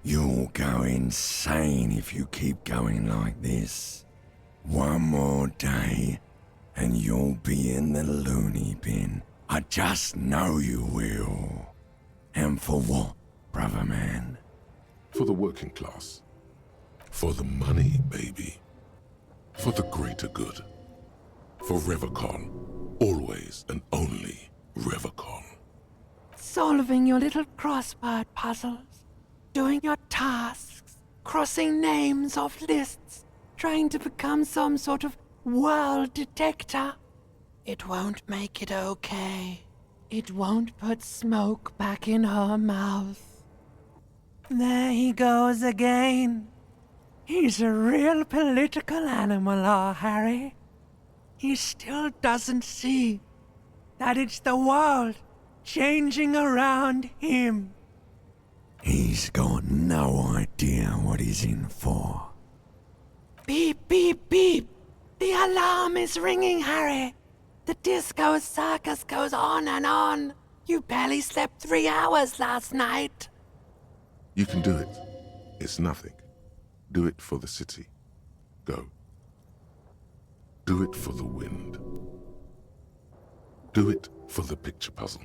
You'll go insane if you keep going like this. One more day, and you'll be in the loony bin. I just know you will. And for what, brother man? For the working class. For the money, baby. For the greater good. For Revacol. Always and only Revacol. Solving your little crossword puzzles. Doing your tasks. Crossing names off lists. Trying to become some sort of world detector. It won't make it okay. It won't put smoke back in her mouth. There he goes again. He's a real political animal, our Harry. He still doesn't see that it's the world changing around him. He's got no idea what he's in for. Beep, beep, beep. The alarm is ringing, Harry. The disco circus goes on and on. You barely slept 3 hours last night. You can do it. It's nothing. Do it for the city. Go. Do it for the wind. Do it for the picture puzzle.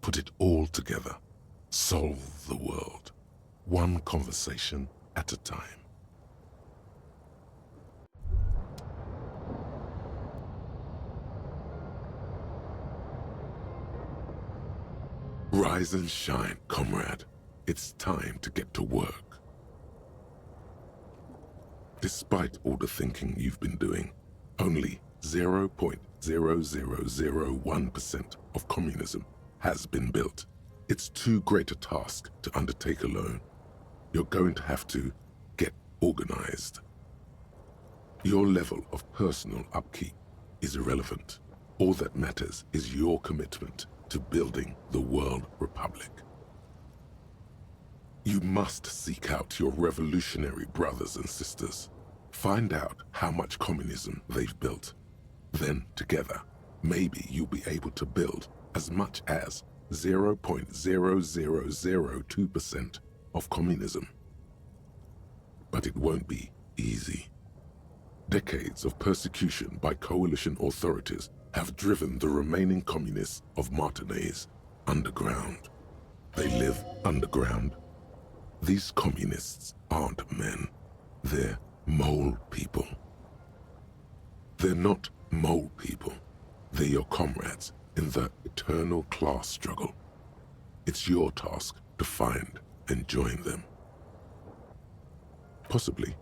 Put it all together. Solve the world. One conversation at a time. Rise and shine, comrade. It's time to get to work. Despite all the thinking you've been doing, only 0.0001% of communism has been built. It's too great a task to undertake alone. You're going to have to get organized. Your level of personal upkeep is irrelevant. All that matters is your commitment to building the World Republic. You must seek out your revolutionary brothers and sisters. Find out how much communism they've built. Then, together, maybe you'll be able to build as much as 0.0002% of communism. But it won't be easy. Decades of persecution by coalition authorities have driven the remaining communists of Martinaise underground. They live underground. These communists aren't men. They're mole people. They're not mole people. They're your comrades in the eternal class struggle. It's your task to find and join them. Possibly,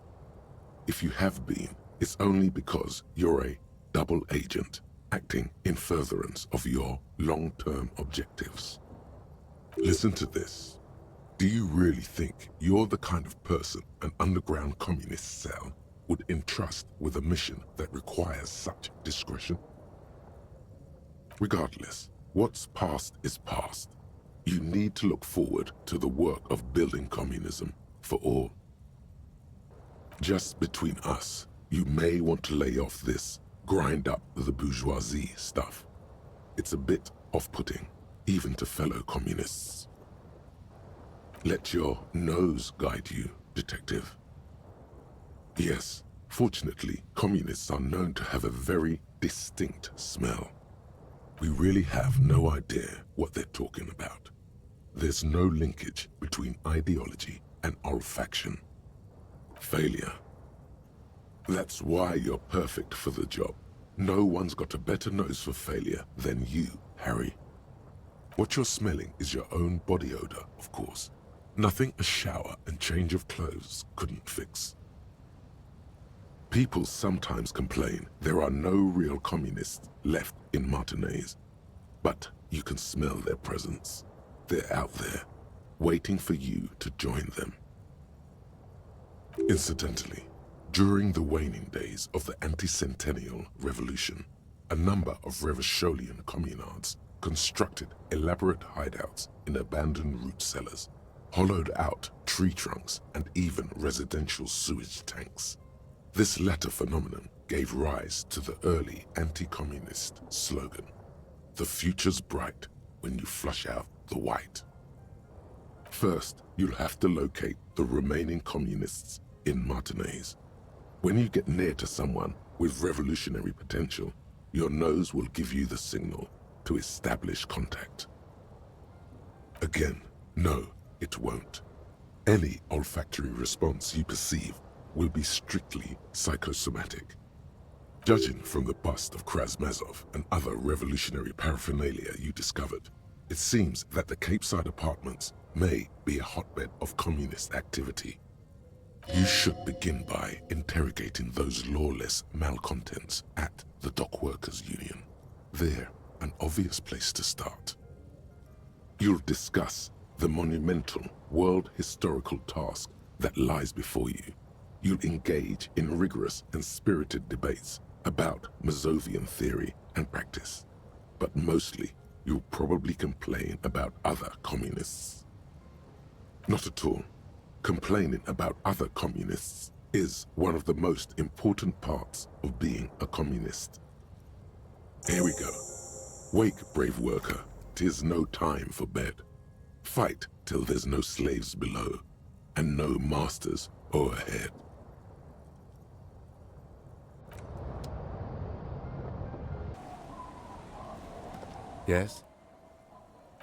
if you have been, it's only because you're a double agent acting in furtherance of your long-term objectives. Listen to this. Do you really think you're the kind of person an underground communist cell would entrust with a mission that requires such discretion? Regardless, what's past is past. You need to look forward to the work of building communism for all. Just between us, you may want to lay off this grind up the bourgeoisie stuff. It's a bit off-putting, even to fellow communists. Let your nose guide you, detective. Yes, fortunately, communists are known to have a very distinct smell. We really have no idea what they're talking about. There's no linkage between ideology and olfaction. Failure. That's why you're perfect for the job. No one's got a better nose for failure than you, Harry. What you're smelling is your own body odor, of course. Nothing a shower and change of clothes couldn't fix. People sometimes complain there are no real communists left in Martinaise, but you can smell their presence. They're out there, waiting for you to join them. Incidentally, during the waning days of the anti-centennial revolution, a number of Revacholian communards constructed elaborate hideouts in abandoned root cellars, hollowed out tree trunks, and even residential sewage tanks. This latter phenomenon gave rise to the early anti-communist slogan, "The future's bright when you flush out the white." First, you'll have to locate the remaining communists in Martinez. When you get near to someone with revolutionary potential, your nose will give you the signal to establish contact. Again, no, it won't. Any olfactory response you perceive will be strictly psychosomatic. Judging from the bust of Krasmazov and other revolutionary paraphernalia you discovered, it seems that the Cape Side apartments may be a hotbed of communist activity. You should begin by interrogating those lawless malcontents at the Dock Workers Union. They're an obvious place to start. You'll discuss the monumental world historical task that lies before you. You'll engage in rigorous and spirited debates about Mazovian theory and practice. But mostly, you'll probably complain about other communists. Not at all. Complaining about other communists is one of the most important parts of being a communist. Here we go. Wake, brave worker. 'Tis no time for bed. Fight till there's no slaves below, and no masters o'erhead. Yes?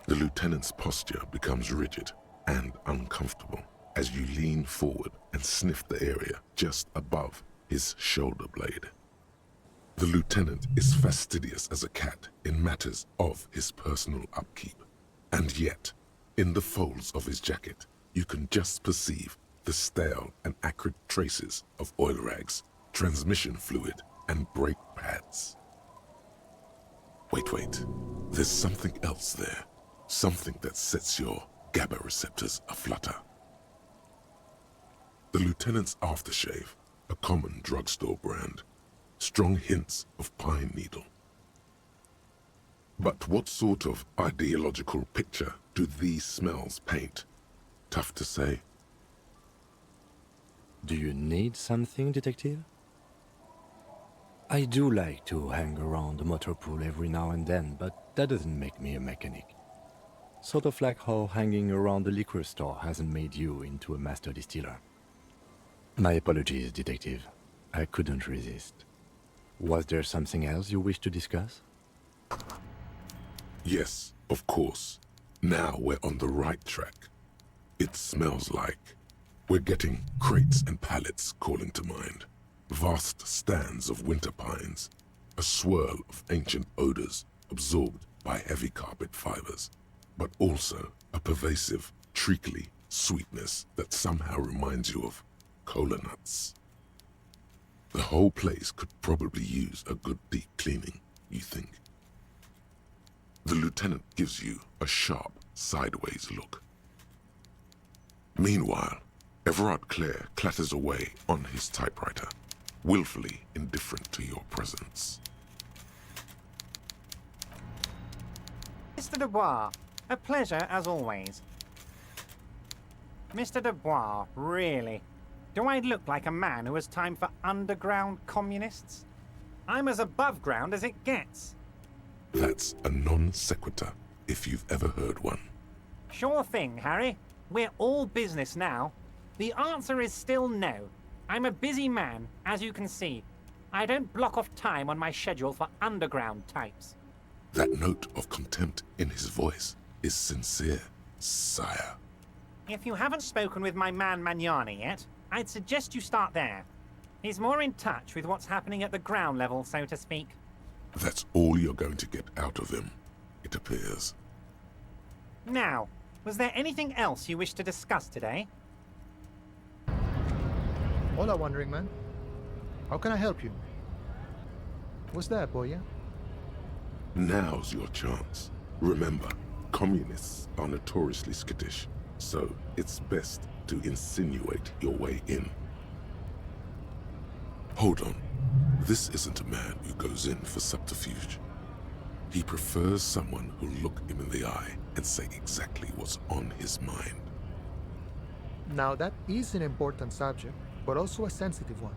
The lieutenant's posture becomes rigid and uncomfortable as you lean forward and sniff the area just above his shoulder blade. The lieutenant is fastidious as a cat in matters of his personal upkeep, and yet, in the folds of his jacket, you can just perceive the stale and acrid traces of oil rags, transmission fluid, and brake pads. Wait. There's something else there. Something that sets your GABA receptors aflutter. The lieutenant's aftershave, a common drugstore brand. Strong hints of pine needle. But what sort of ideological picture do these smells paint? Tough to say. Do you need something, detective? I do like to hang around the motor pool every now and then, but that doesn't make me a mechanic. Sort of like how hanging around the liquor store hasn't made you into a master distiller. My apologies, detective. I couldn't resist. Was there something else you wish to discuss? Yes, of course. Now we're on the right track. It smells like... We're getting crates and pallets calling to mind. Vast stands of winter pines. A swirl of ancient odors absorbed by heavy carpet fibers. But also a pervasive, treacly sweetness that somehow reminds you of cola nuts. The whole place could probably use a good deep cleaning, you think. The lieutenant gives you a sharp, sideways look. Meanwhile, Everard Clare clatters away on his typewriter, willfully indifferent to your presence. Mr. Dubois, a pleasure as always. Mr. Dubois, really? Do I look like a man who has time for underground communists? I'm as above ground as it gets. That's a non sequitur, if you've ever heard one. Sure thing, Harry. We're all business now. The answer is still no. I'm a busy man, as you can see. I don't block off time on my schedule for underground types. That note of contempt in his voice is sincere, sire. If you haven't spoken with my man Magnani yet, I'd suggest you start there. He's more in touch with what's happening at the ground level, so to speak. That's all you're going to get out of him, it appears. Now, was there anything else you wish to discuss today? Hola, Wandering Man. How can I help you? What's that, Boya? Now's your chance. Remember, communists are notoriously skittish, so it's best to insinuate your way in. Hold on. This isn't a man who goes in for subterfuge. He prefers someone who'll look him in the eye and say exactly what's on his mind. Now, that is an important subject, but also a sensitive one.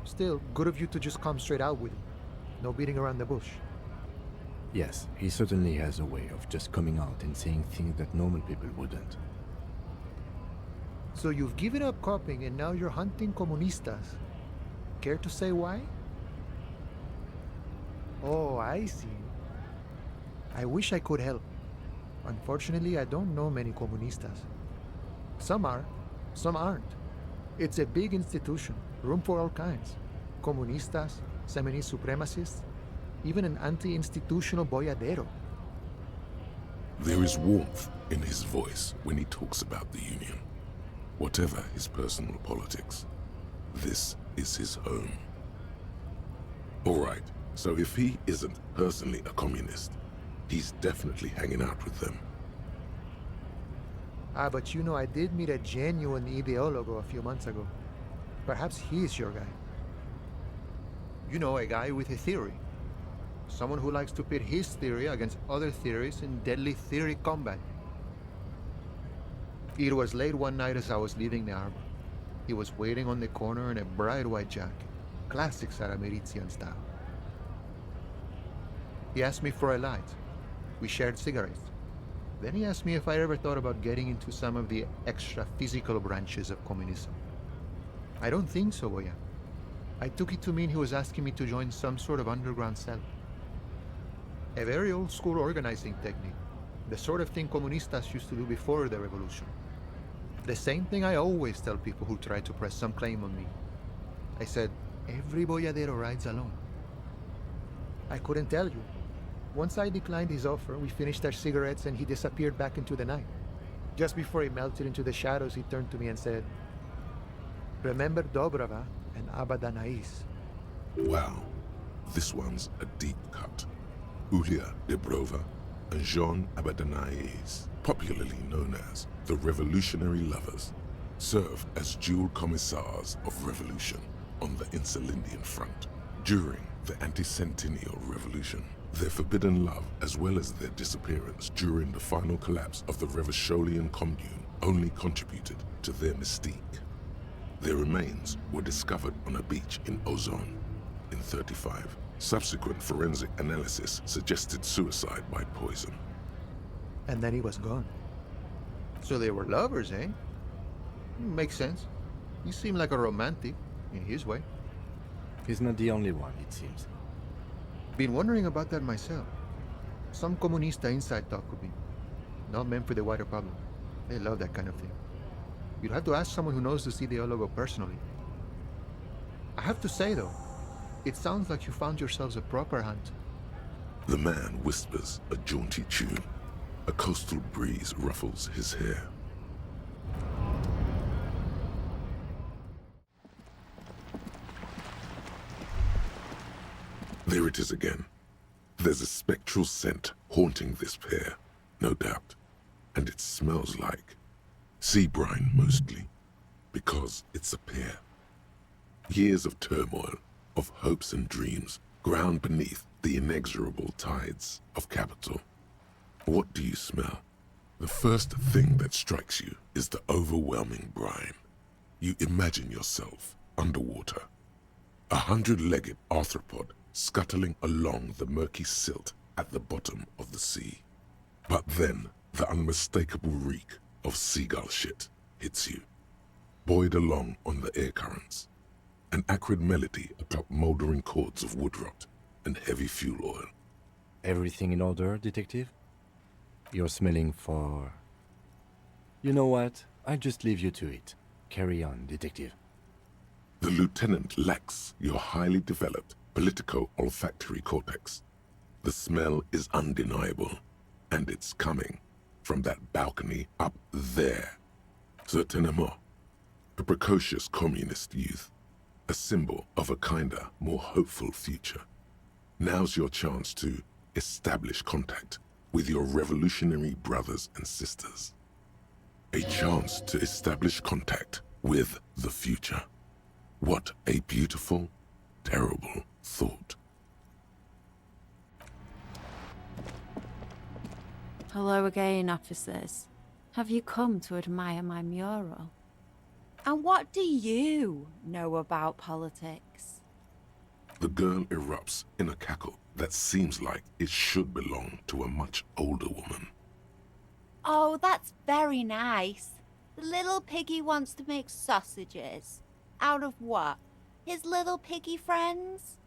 Still, good of you to just come straight out with it. No beating around the bush. Yes, he certainly has a way of just coming out and saying things that normal people wouldn't. So you've given up copying and now you're hunting comunistas. Care to say why? Oh, I see. I wish I could help. Unfortunately, I don't know many comunistas. Some are, some aren't. It's a big institution, room for all kinds. Comunistas, feminist supremacists, even an anti-institutional boyadero. There is warmth in his voice when he talks about the Union. Whatever his personal politics, this is his home. All right, so if he isn't personally a communist, he's definitely hanging out with them. Ah, but you know, I did meet a genuine ideologo a few months ago. Perhaps he's your guy. You know, a guy with a theory. Someone who likes to pit his theory against other theories in deadly theory combat. It was late one night as I was leaving the arbor. He was waiting on the corner in a bright white jacket, classic Sarameritian style. He asked me for a light. We shared cigarettes. Then he asked me if I ever thought about getting into some of the extra physical branches of communism. I don't think so, Boya. I took it to mean he was asking me to join some sort of underground cell. A very old school organizing technique, the sort of thing comunistas used to do before the revolution. The same thing I always tell people who try to press some claim on me. I said, every boyadero rides alone. I couldn't tell you. Once I declined his offer, we finished our cigarettes and he disappeared back into the night. Just before he melted into the shadows, he turned to me and said, "Remember Dobrava and Abadanais." Wow, this one's a deep cut. Ulia Debrova and Jean Abadanais, popularly known as the Revolutionary Lovers, served as dual commissars of revolution on the Insulindian front during the anti-centennial revolution. Their forbidden love, as well as their disappearance during the final collapse of the Revacholian Commune, only contributed to their mystique. Their remains were discovered on a beach in Ozon in 1935. Subsequent forensic analysis suggested suicide by poison. And then he was gone. So they were lovers, eh? Makes sense. He seemed like a romantic, in his way. He's not the only one, it seems. Been wondering about that myself. Some comunista inside talk could be. Not meant for the wider public. They love that kind of thing. You'd have to ask someone who knows this ideologo personally. I have to say, though, it sounds like you found yourselves a proper hunt. The man whispers a jaunty tune. A coastal breeze ruffles his hair. There it is again. There's a spectral scent haunting this pair, no doubt. And it smells like sea brine mostly, because it's a pair. Years of turmoil, of hopes and dreams, ground beneath the inexorable tides of capital. What do you smell? The first thing that strikes you is the overwhelming brine. You imagine yourself underwater, a 100-legged arthropod scuttling along the murky silt at the bottom of the sea. But then the unmistakable reek of seagull shit hits you, buoyed along on the air currents, an acrid melody atop moldering cords of wood rot and heavy fuel oil. Everything in order, detective? You're smelling for... You know what? I just leave you to it. Carry on, detective. The lieutenant lacks your highly developed politico-olfactory cortex. The smell is undeniable, and it's coming from that balcony up there. Certainement. A precocious communist youth, a symbol of a kinder, more hopeful future. Now's your chance to establish contact with your revolutionary brothers and sisters. A chance to establish contact with the future. What a beautiful, terrible thought. Hello again, officers. Have you come to admire my mural? And what do you know about politics? The girl erupts in a cackle that seems like it should belong to a much older woman. Oh, that's very nice. The little piggy wants to make sausages. Out of what? His little piggy friends?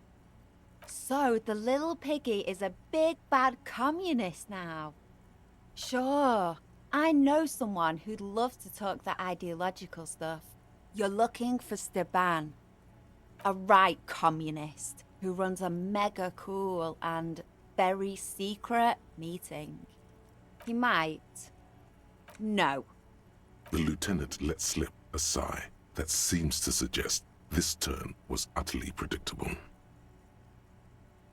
So the little piggy is a big bad communist now. Sure, I know someone who'd love to talk the ideological stuff. You're looking for Steban, a right communist who runs a mega cool and very secret meeting. He might. No. The lieutenant let slip a sigh that seems to suggest this turn was utterly predictable.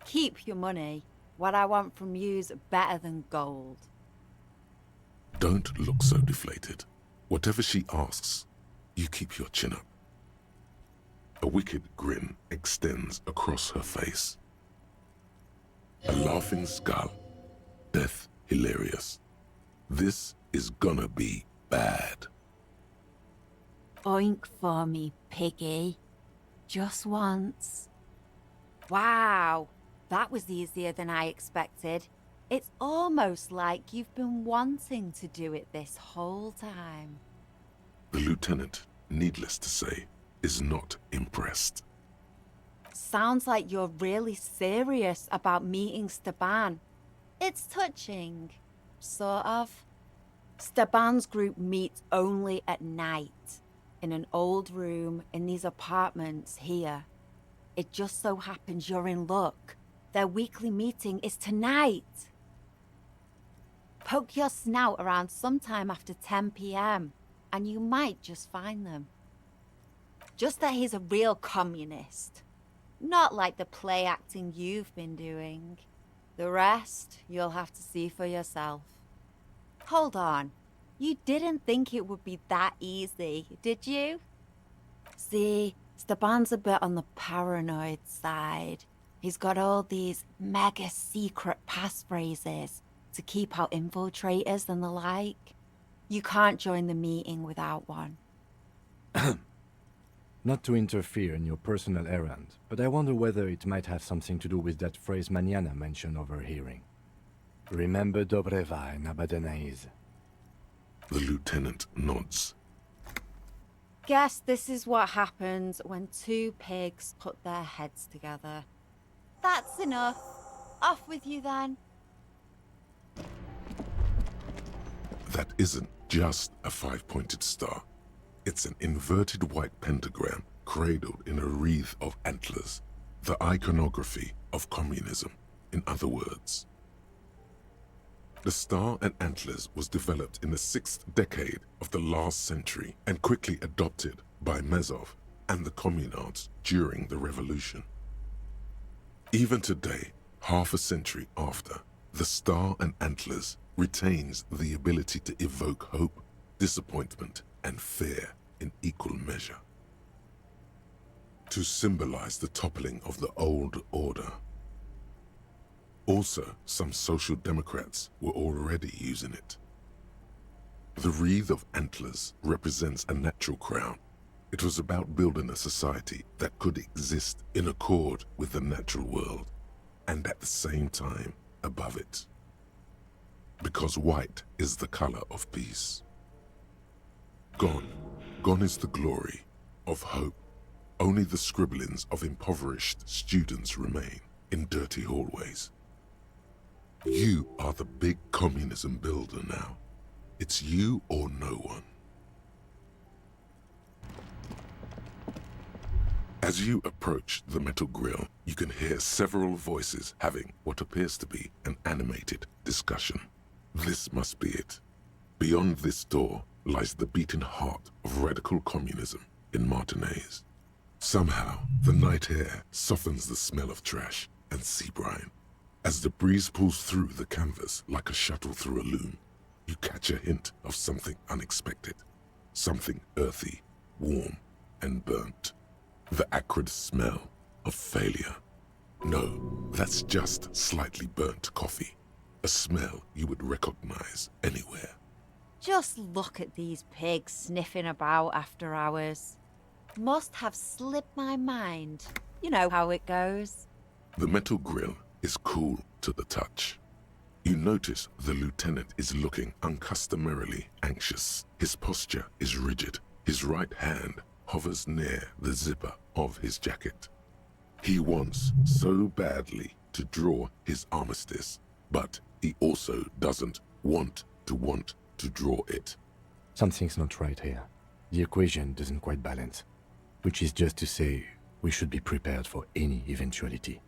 Keep your money. What I want from you's better than gold. Don't look so deflated. Whatever she asks, you keep your chin up. A wicked grin extends across her face. A laughing skull. Death hilarious. This is gonna be bad. Oink for me, piggy. Just once. Wow, that was easier than I expected. It's almost like you've been wanting to do it this whole time. The lieutenant, needless to say, is not impressed. Sounds like you're really serious about meeting Steban. It's touching, sort of. Steban's group meets only at night, in an old room in these apartments here. It just so happens you're in luck. Their weekly meeting is tonight. Poke your snout around sometime after 10 p.m. and you might just find them. Just that he's a real communist. Not like the play acting you've been doing. The rest, you'll have to see for yourself. Hold on. You didn't think it would be that easy, did you? See, Steban's a bit on the paranoid side. He's got all these mega secret passphrases to keep out infiltrators and the like. You can't join the meeting without one. Not to interfere in your personal errand, but I wonder whether it might have something to do with that phrase Mañana mentioned overhearing. Remember Dobreva and Abadanais. The lieutenant nods. Guess this is what happens when two pigs put their heads together. That's enough. Off with you then. That isn't just a five-pointed star. It's an inverted white pentagram cradled in a wreath of antlers, the iconography of communism, in other words. The star and antlers was developed in the 6th decade of the last century and quickly adopted by Mezov and the communards during the revolution. Even today, half a century after, the star and antlers retains the ability to evoke hope, disappointment, and fear in equal measure. To symbolize the toppling of the old order. Also, some social democrats were already using it. The wreath of antlers represents a natural crown. It was about building a society that could exist in accord with the natural world, and at the same time above it. Because white is the color of peace. Gone is the glory of hope. Only the scribblings of impoverished students remain in dirty hallways. You are the big communism builder now. It's you or no one. As you approach the metal grill, you can hear several voices having what appears to be an animated discussion. This must be it. Beyond this door lies the beating heart of radical communism in Martinez. Somehow, the night air softens the smell of trash and sea brine. As the breeze pulls through the canvas like a shuttle through a loom, you catch a hint of something unexpected. Something earthy, warm, and burnt. The acrid smell of failure. No, that's just slightly burnt coffee. A smell you would recognize anywhere. Just look at these pigs sniffing about after hours. Must have slipped my mind. You know how it goes. The metal grill is cool to the touch. You notice the lieutenant is looking uncustomarily anxious. His posture is rigid. His right hand hovers near the zipper of his jacket. He wants so badly to draw his armistice, but he also doesn't want to draw it. Something's not right here. The equation doesn't quite balance. Which is just to say, we should be prepared for any eventuality.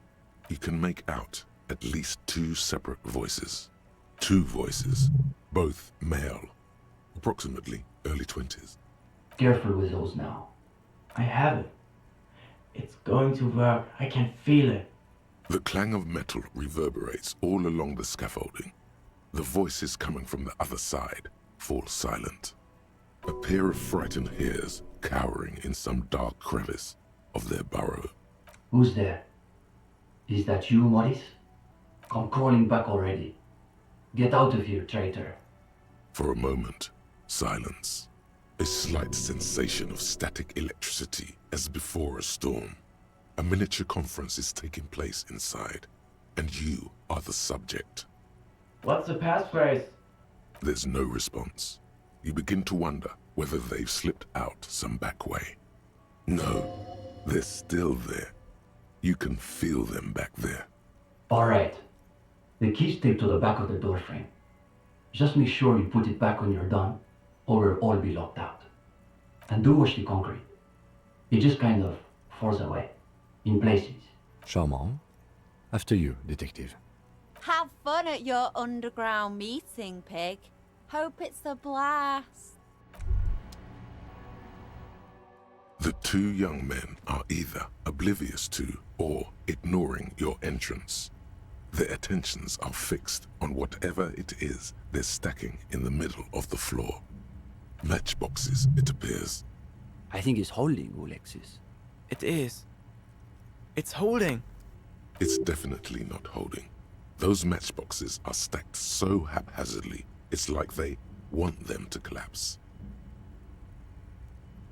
You can make out at least two separate voices. Two voices, both male, approximately early 20s. Careful with those now. I have it. It's going to work. I can feel it. The clang of metal reverberates all along the scaffolding. The voices coming from the other side fall silent. A pair of frightened hares cowering in some dark crevice of their burrow. Who's there? Is that you, Morris? Come crawling back already. Get out of here, traitor. For a moment, silence. A slight sensation of static electricity as before a storm. A miniature conference is taking place inside, and you are the subject. What's the passphrase? There's no response. You begin to wonder whether they've slipped out some back way. No, they're still there. You can feel them back there. Alright. The key's taped to the back of the door frame. Just make sure you put it back when you're done, or we'll all be locked out. And do watch the concrete. It just kind of falls away, in places. Charmant. After you, detective. Have fun at your underground meeting, Pig. Hope it's a blast. The two young men are either oblivious to or ignoring your entrance. Their attentions are fixed on whatever it is they're stacking in the middle of the floor. Matchboxes, it appears. I think it's holding, Alexis. It is. It's holding. It's definitely not holding. Those matchboxes are stacked so haphazardly, it's like they want them to collapse.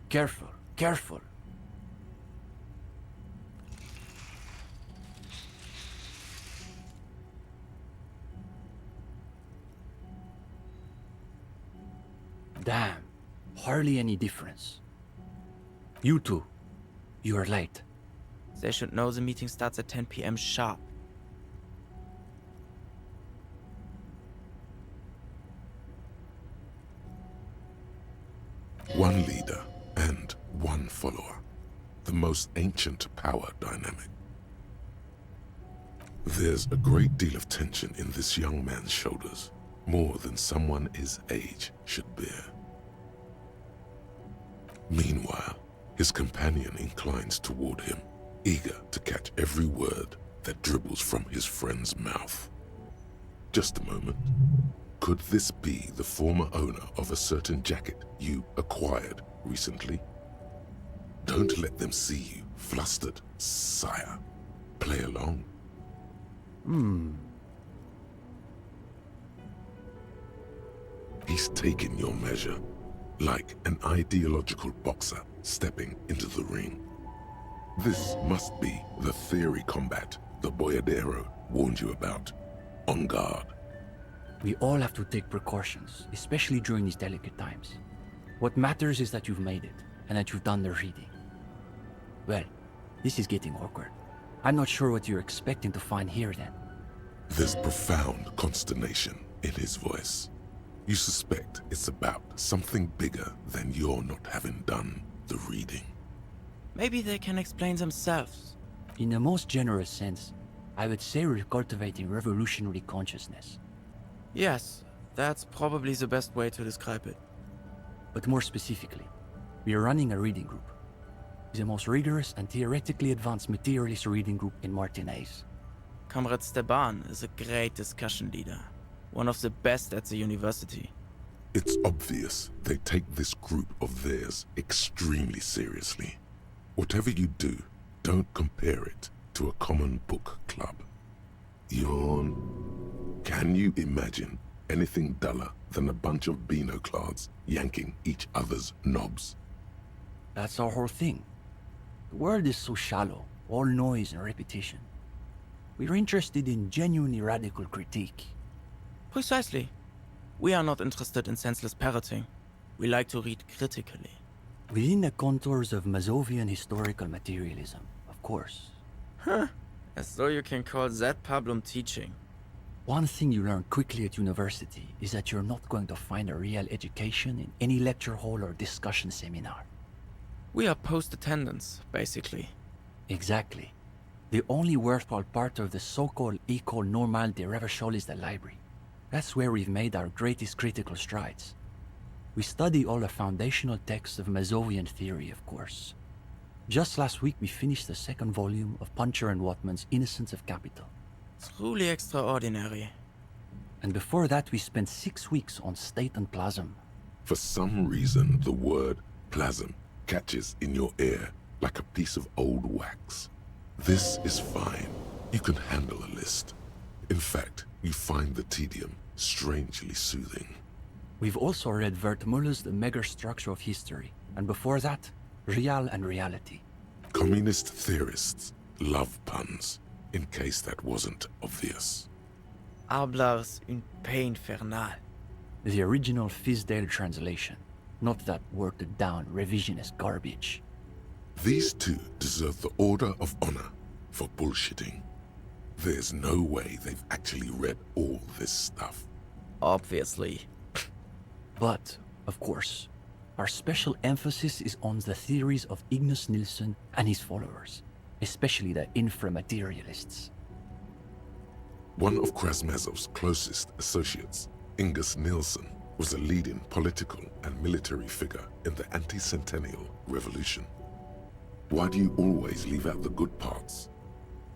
Careful, careful. Damn, hardly any difference. You two, you are late. They should know the meeting starts at 10 p.m. sharp. One leader and one follower. The most ancient power dynamic. There's a great deal of tension in this young man's shoulders, more than someone his age should bear. Meanwhile, his companion inclines toward him, eager to catch every word that dribbles from his friend's mouth. Just a moment. Could this be the former owner of a certain jacket you acquired recently? Don't let them see you flustered, sire. Play along. He's taken your measure, like an ideological boxer stepping into the ring. This must be the theory combat the Boyadero warned you about. On guard. We all have to take precautions, especially during these delicate times. What matters is that you've made it, and that you've done the reading. Well, this is getting awkward. I'm not sure what you're expecting to find here then. There's profound consternation in his voice. You suspect it's about something bigger than your not having done the reading. Maybe they can explain themselves. In the most generous sense, I would say we're cultivating revolutionary consciousness. Yes, that's probably the best way to describe it. But more specifically, we are running a reading group. The most rigorous and theoretically advanced materialist reading group in Martinaise. Comrade Steban is a great discussion leader. One of the best at the university. It's obvious they take this group of theirs extremely seriously. Whatever you do, don't compare it to a common book club. Yawn. Can you imagine anything duller than a bunch of Beano-clads yanking each other's knobs? That's our whole thing. The world is so shallow, all noise and repetition. We're interested in genuinely radical critique. Precisely. We are not interested in senseless parroting. We like to read critically. Within the contours of Mazovian historical materialism, of course. Huh. As though you can call that pablum teaching. One thing you learn quickly at university is that you're not going to find a real education in any lecture hall or discussion seminar. We are post-attendance, basically. Exactly. The only worthwhile part of the so-called École Normale de Revachol is the library. That's where we've made our greatest critical strides. We study all the foundational texts of Mazovian theory, of course. Just last week we finished the second volume of Puncher and Watman's Innocence of Capital. Truly extraordinary. And before that we spent 6 weeks on State and Plasm. For some reason, the word plasm catches in your ear like a piece of old wax. This is fine. You can handle a list. In fact, you find the tedium strangely soothing. We've also read Wertmüller's The Megastructure of History, and before that, Real and Reality. Communist theorists love puns, in case that wasn't obvious. Hablars une paix infernale. The original Fizdale translation, not that watered-down revisionist garbage. These two deserve the Order of Honor for bullshitting. There's no way they've actually read all this stuff. Obviously. But, of course, our special emphasis is on the theories of Ignace Nilsson and his followers, especially the inframaterialists. One of Krasmazov's closest associates, Ingus Nilsson, was a leading political and military figure in the anti-centennial revolution. Why do you always leave out the good parts?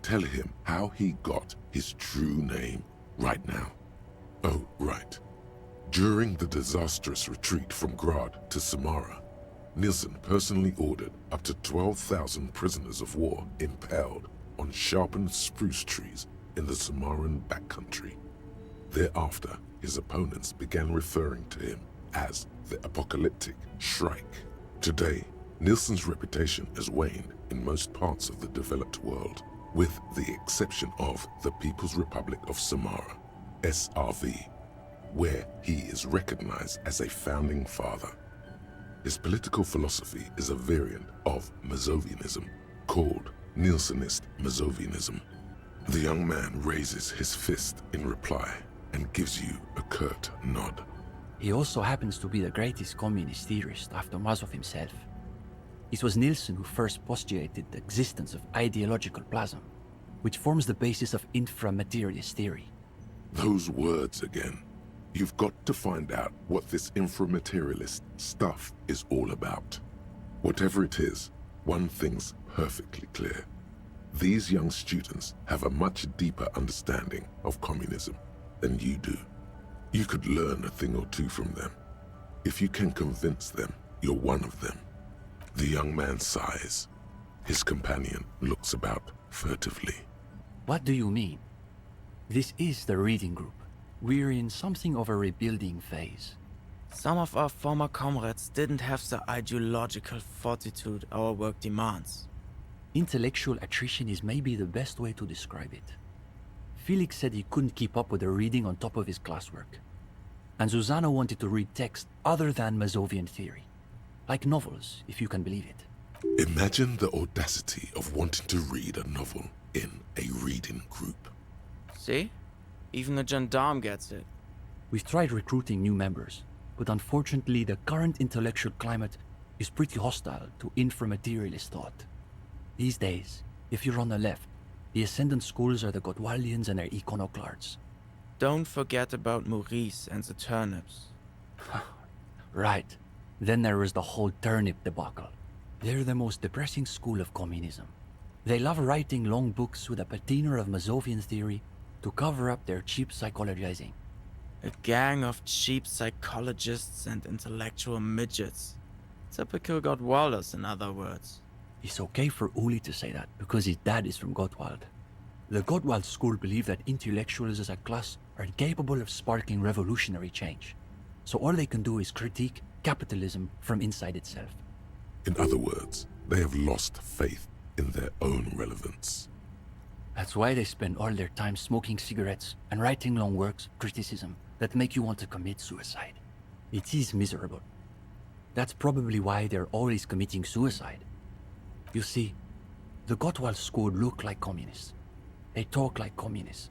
Tell him how he got his true name right now. Oh, right. During the disastrous retreat from Grad to Samara, Nilsson personally ordered up to 12,000 prisoners of war impaled on sharpened spruce trees in the Samaran backcountry. Thereafter, his opponents began referring to him as the apocalyptic Shrike. Today, Nilsson's reputation has waned in most parts of the developed world, with the exception of the People's Republic of Samara, SRV, where he is recognized as a founding father. His political philosophy is a variant of Mazovianism, called Nilssonist Mazovianism. The young man raises his fist in reply and gives you a curt nod. He also happens to be the greatest communist theorist after Mazov himself. It was Nilsson who first postulated the existence of ideological plasm, which forms the basis of inframaterialist theory. Those words again. You've got to find out what this inframaterialist stuff is all about. Whatever it is, one thing's perfectly clear. These young students have a much deeper understanding of communism than you do. You could learn a thing or two from them. If you can convince them you're one of them. The young man sighs. His companion looks about furtively. What do you mean? This is the reading group. We're in something of a rebuilding phase. Some of our former comrades didn't have the ideological fortitude our work demands. Intellectual attrition is maybe the best way to describe it. Felix said he couldn't keep up with the reading on top of his classwork. And Susanna wanted to read text other than Mazovian theory. Like novels, if you can believe it. Imagine the audacity of wanting to read a novel in a reading group. See? Even the gendarme gets it. We've tried recruiting new members, but unfortunately the current intellectual climate is pretty hostile to inframaterialist thought. These days, if you're on the left, the ascendant schools are the Gottwaldians and their iconoclasts. Don't forget about Maurice and the turnips. Right. Then there is the whole turnip debacle. They're the most depressing school of communism. They love writing long books with a patina of Mazovian theory to cover up their cheap psychologizing. A gang of cheap psychologists and intellectual midgets. Typical Gottwalders, in other words. It's okay for Uli to say that, because his dad is from Gottwald. The Gottwald school believe that intellectuals as a class are incapable of sparking revolutionary change. So all they can do is critique capitalism from inside itself. In other words, they have lost faith in their own relevance. That's why they spend all their time smoking cigarettes and writing long works of criticism that make you want to commit suicide. It is miserable. That's probably why they're always committing suicide. You see, the Gottwald school look like communists. They talk like communists.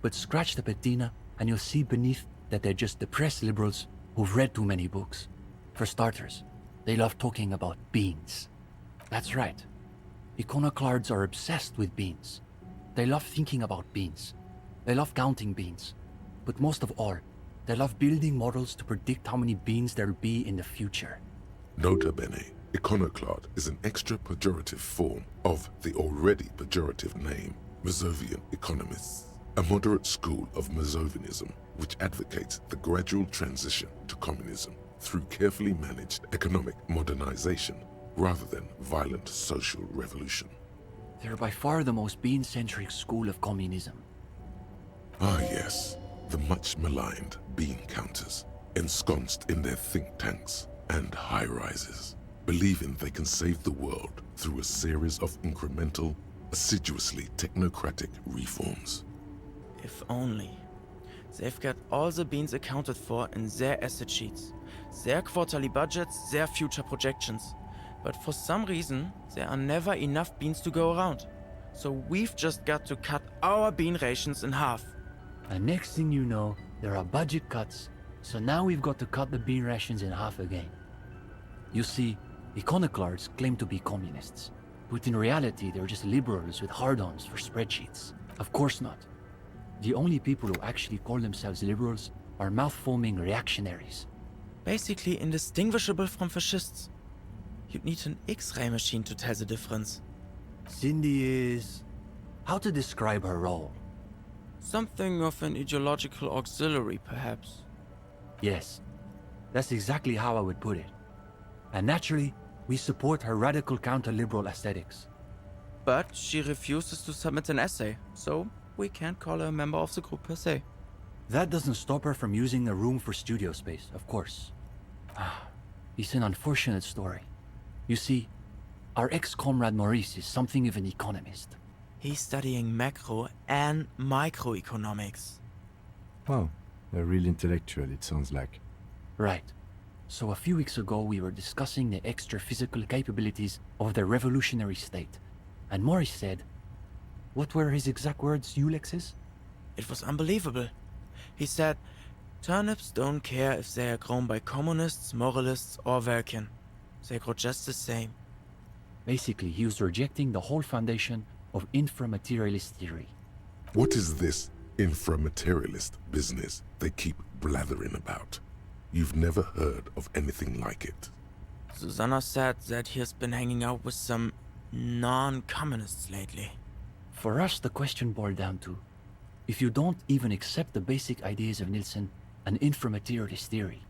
But scratch the patina and you'll see beneath that they're just depressed liberals who've read too many books. For starters, they love talking about beans. That's right. Iconoclasts are obsessed with beans. They love thinking about beans. They love counting beans. But most of all, they love building models to predict how many beans there'll be in the future. Nota bene, iconoclast is an extra pejorative form of the already pejorative name, Mazovian economists, a moderate school of Mazovianism which advocates the gradual transition to communism through carefully managed economic modernization rather than violent social revolution. They're by far the most bean-centric school of communism. Ah yes, the much maligned bean counters, ensconced in their think tanks and high-rises, believing they can save the world through a series of incremental, assiduously technocratic reforms. If only. They've got all the beans accounted for in their asset sheets, their quarterly budgets, their future projections. But for some reason, there are never enough beans to go around. So we've just got to cut our bean rations in half. And next thing you know, there are budget cuts, so now we've got to cut the bean rations in half again. You see, iconoclasts claim to be communists, but in reality they're just liberals with hard-ons for spreadsheets. Of course not. The only people who actually call themselves liberals are mouth-foaming reactionaries. Basically indistinguishable from fascists. You'd need an X-ray machine to tell the difference. Cindy is... how to describe her role? Something of an ideological auxiliary, perhaps. Yes, that's exactly how I would put it. And naturally, we support her radical counter-liberal aesthetics. But she refuses to submit an essay, so we can't call her a member of the group per se. That doesn't stop her from using the room for studio space, of course. It's an unfortunate story. You see, our ex-comrade Maurice is something of an economist. He's studying macro and microeconomics. Wow, a real intellectual, it sounds like. Right. So a few weeks ago we were discussing the extra physical capabilities of the revolutionary state. And Maurice said... what were his exact words, Ulex's? It was unbelievable. He said, turnips don't care if they are grown by communists, moralists, or Vulcan. They grow just the same. Basically, he was rejecting the whole foundation of inframaterialist theory. What is this inframaterialist business they keep blathering about? You've never heard of anything like it. Susanna said that he has been hanging out with some non-communists lately. For us, the question boiled down to, if you don't even accept the basic ideas of Nielsen and inframaterialist theory,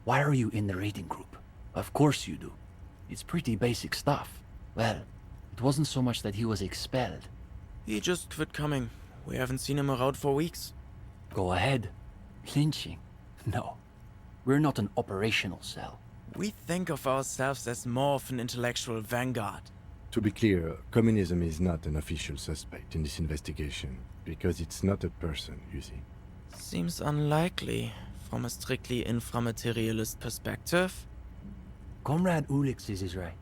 why are you in the reading group? Of course you do. It's pretty basic stuff. Well, it wasn't so much that he was expelled. He just quit coming. We haven't seen him around for weeks. Go ahead. Lynching? No. We're not an operational cell. We think of ourselves as more of an intellectual vanguard. To be clear, communism is not an official suspect in this investigation, because it's not a person, you see. Seems unlikely, from a strictly inframaterialist perspective. Comrade Ulix is right.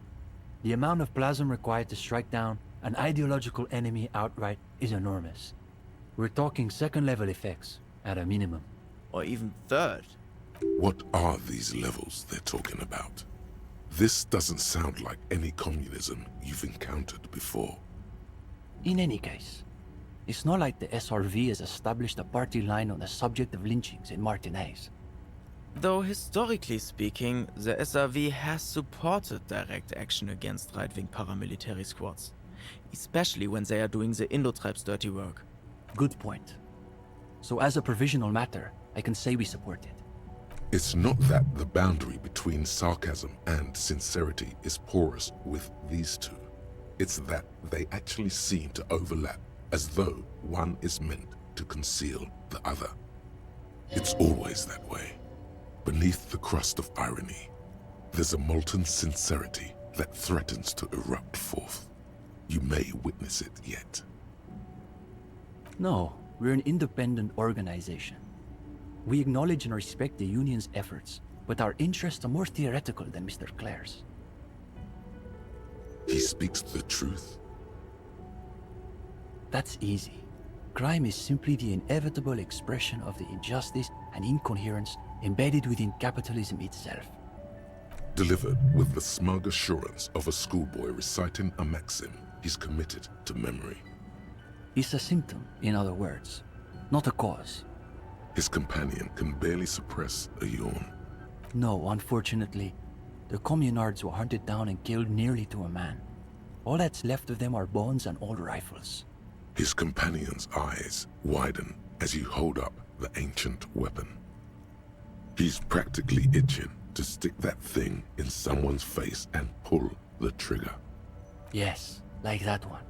The amount of plasm required to strike down an ideological enemy outright is enormous. We're talking second-level effects, at a minimum. Or even third. What are these levels they're talking about? This doesn't sound like any communism you've encountered before. In any case, it's not like the SRV has established a party line on the subject of lynchings in Martinez. Though historically speaking, the SRV has supported direct action against right-wing paramilitary squads, especially when they are doing the Indo-tribes' dirty work. Good point. So as a provisional matter, I can say we support it. It's not that the boundary between sarcasm and sincerity is porous with these two. It's that they actually seem to overlap, as though one is meant to conceal the other. It's always that way. Beneath the crust of irony, there's a molten sincerity that threatens to erupt forth. You may witness it yet. No, we're an independent organization. We acknowledge and respect the Union's efforts, but our interests are more theoretical than Mr. Clare's. He speaks the truth. That's easy. Crime is simply the inevitable expression of the injustice and incoherence embedded within capitalism itself. Delivered with the smug assurance of a schoolboy reciting a maxim he's committed to memory. It's a symptom, in other words, not a cause. His companion can barely suppress a yawn. No, unfortunately, the communards were hunted down and killed nearly to a man. All that's left of them are bones and old rifles. His companion's eyes widen as you hold up the ancient weapon. He's practically itching to stick that thing in someone's face and pull the trigger. Yes, like that one.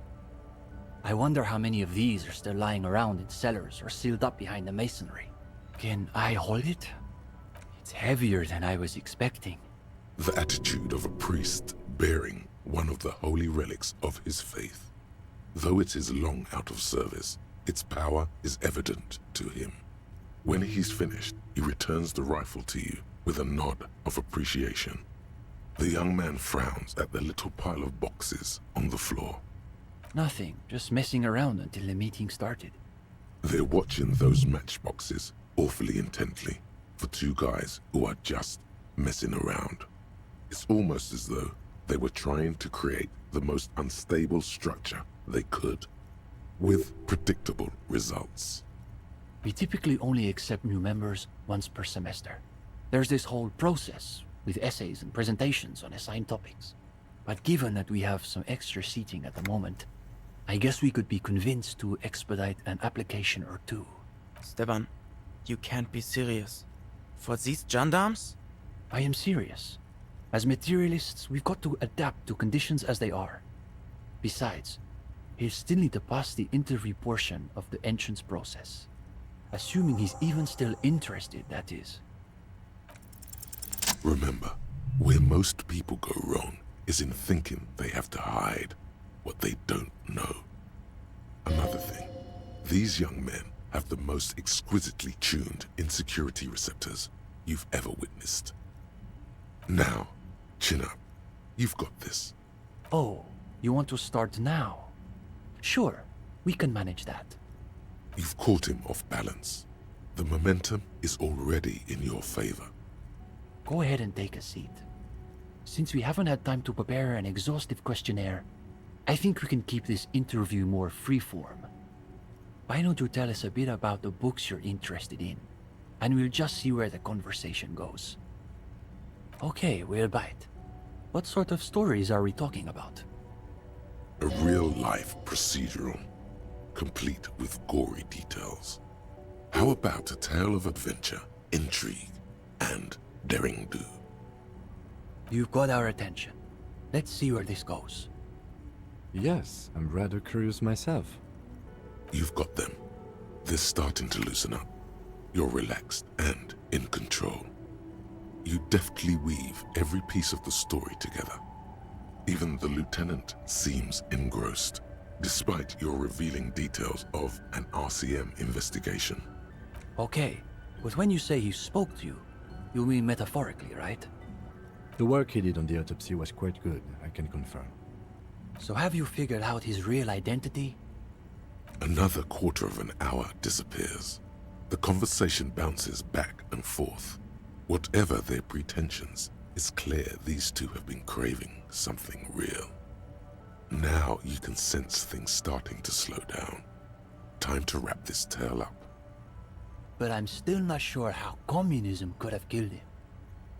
I wonder how many of these are still lying around in cellars or sealed up behind the masonry. Can I hold it? It's heavier than I was expecting. The attitude of a priest bearing one of the holy relics of his faith. Though it is long out of service, its power is evident to him. When he's finished, he returns the rifle to you with a nod of appreciation. The young man frowns at the little pile of boxes on the floor. Nothing, just messing around until the meeting started. They're watching those matchboxes awfully intently for two guys who are just messing around. It's almost as though they were trying to create the most unstable structure they could, with predictable results. We typically only accept new members once per semester. There's this whole process with essays and presentations on assigned topics. But given that we have some extra seating at the moment, I guess we could be convinced to expedite an application or two. Stepan, you can't be serious. For these gendarmes? I am serious. As materialists, we've got to adapt to conditions as they are. Besides, he'll still need to pass the interview portion of the entrance process. Assuming he's even still interested, that is. Remember, where most people go wrong is in thinking they have to hide what they don't know. Another thing, these young men have the most exquisitely tuned insecurity receptors you've ever witnessed. Now, chin up. You've got this. Oh, you want to start now? Sure, we can manage that. You've caught him off balance. The momentum is already in your favor. Go ahead and take a seat. Since we haven't had time to prepare an exhaustive questionnaire, I think we can keep this interview more freeform. Why don't you tell us a bit about the books you're interested in, and we'll just see where the conversation goes. Okay, we'll bite. What sort of stories are we talking about? A real-life procedural, complete with gory details. How about a tale of adventure, intrigue, and daring-do? You've got our attention. Let's see where this goes. Yes, I'm rather curious myself. You've got them. They're starting to loosen up. You're relaxed and in control. You deftly weave every piece of the story together. Even the lieutenant seems engrossed, despite your revealing details of an RCM investigation. Okay, but when you say he spoke to you, you mean metaphorically, right? The work he did on the autopsy was quite good, I can confirm. So have you figured out his real identity? Another quarter of an hour disappears. The conversation bounces back and forth. Whatever their pretensions, it's clear these two have been craving something real. Now you can sense things starting to slow down. Time to wrap this tale up. But I'm still not sure how communism could have killed him.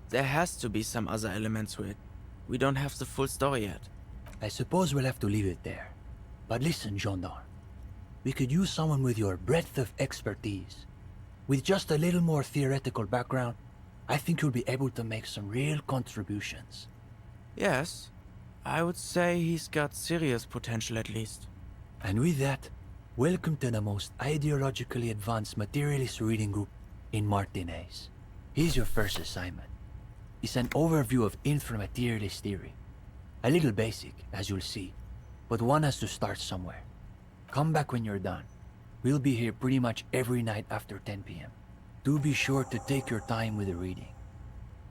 There has to be some other element to it. We don't have the full story yet. I suppose we'll have to leave it there. But listen, gendarme. We could use someone with your breadth of expertise. With just a little more theoretical background, I think you'll be able to make some real contributions. Yes, I would say he's got serious potential at least. And with that, welcome to the most ideologically advanced materialist reading group in Martinez. Here's your first assignment. It's an overview of inframaterialist theory. A little basic, as you'll see, but one has to start somewhere. Come back when you're done. We'll be here pretty much every night after 10 p.m. Do be sure to take your time with the reading.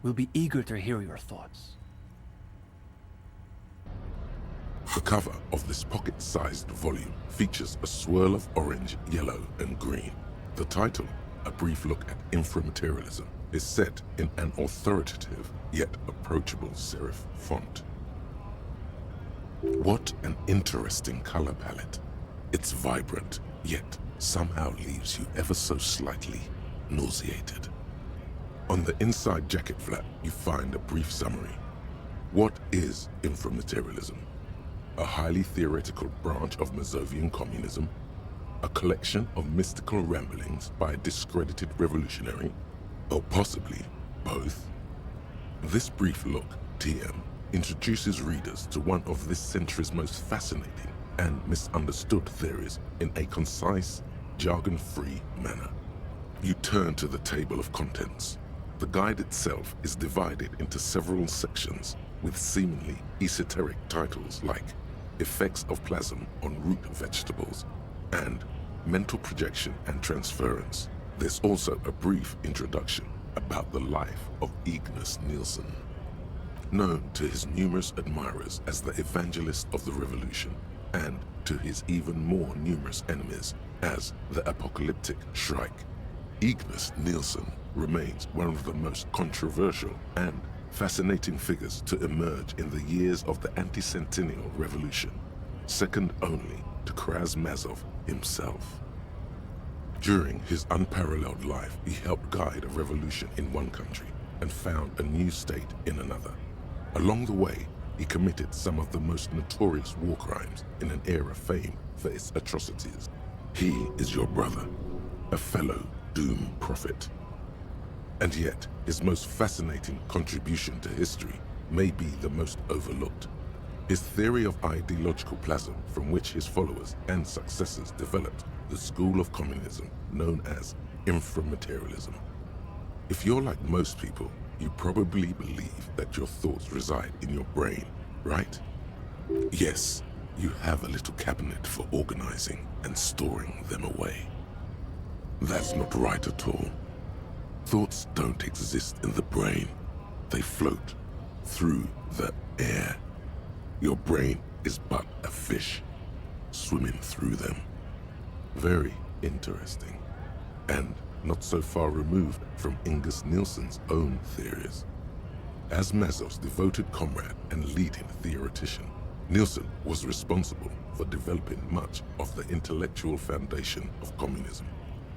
We'll be eager to hear your thoughts. The cover of this pocket-sized volume features a swirl of orange, yellow, and green. The title, A Brief Look at Inframaterialism, is set in an authoritative yet approachable serif font. What an interesting color palette. It's vibrant, yet somehow leaves you ever so slightly nauseated. On the inside jacket flap, you find a brief summary. What is inframaterialism? A highly theoretical branch of Mazovian communism? A collection of mystical ramblings by a discredited revolutionary? Or possibly both? This brief look, TM, introduces readers to one of this century's most fascinating and misunderstood theories in a concise, jargon-free manner. You turn to the table of contents. The guide itself is divided into several sections with seemingly esoteric titles like Effects of Plasm on Root Vegetables and Mental Projection and Transference. There's also a brief introduction about the life of Ignace Nielsen, known to his numerous admirers as the evangelist of the revolution, and to his even more numerous enemies as the apocalyptic Shrike. Ignace Nielsen remains one of the most controversial and fascinating figures to emerge in the years of the anti-centennial revolution, second only to Karamazov himself. During his unparalleled life, he helped guide a revolution in one country and found a new state in another. Along the way, he committed some of the most notorious war crimes in an era famed for its atrocities. He is your brother, a fellow doom prophet. And yet, his most fascinating contribution to history may be the most overlooked. His theory of ideological plasm, from which his followers and successors developed the school of communism known as inframaterialism. If you're like most people, you probably believe that your thoughts reside in your brain, right? Yes, you have a little cabinet for organizing and storing them away. That's not right at all. Thoughts don't exist in the brain. They float through the air. Your brain is but a fish swimming through them. Very interesting, and not so far removed from Ignace Nielsen's own theories. As Mazov's devoted comrade and leading theoretician, Nielsen was responsible for developing much of the intellectual foundation of communism.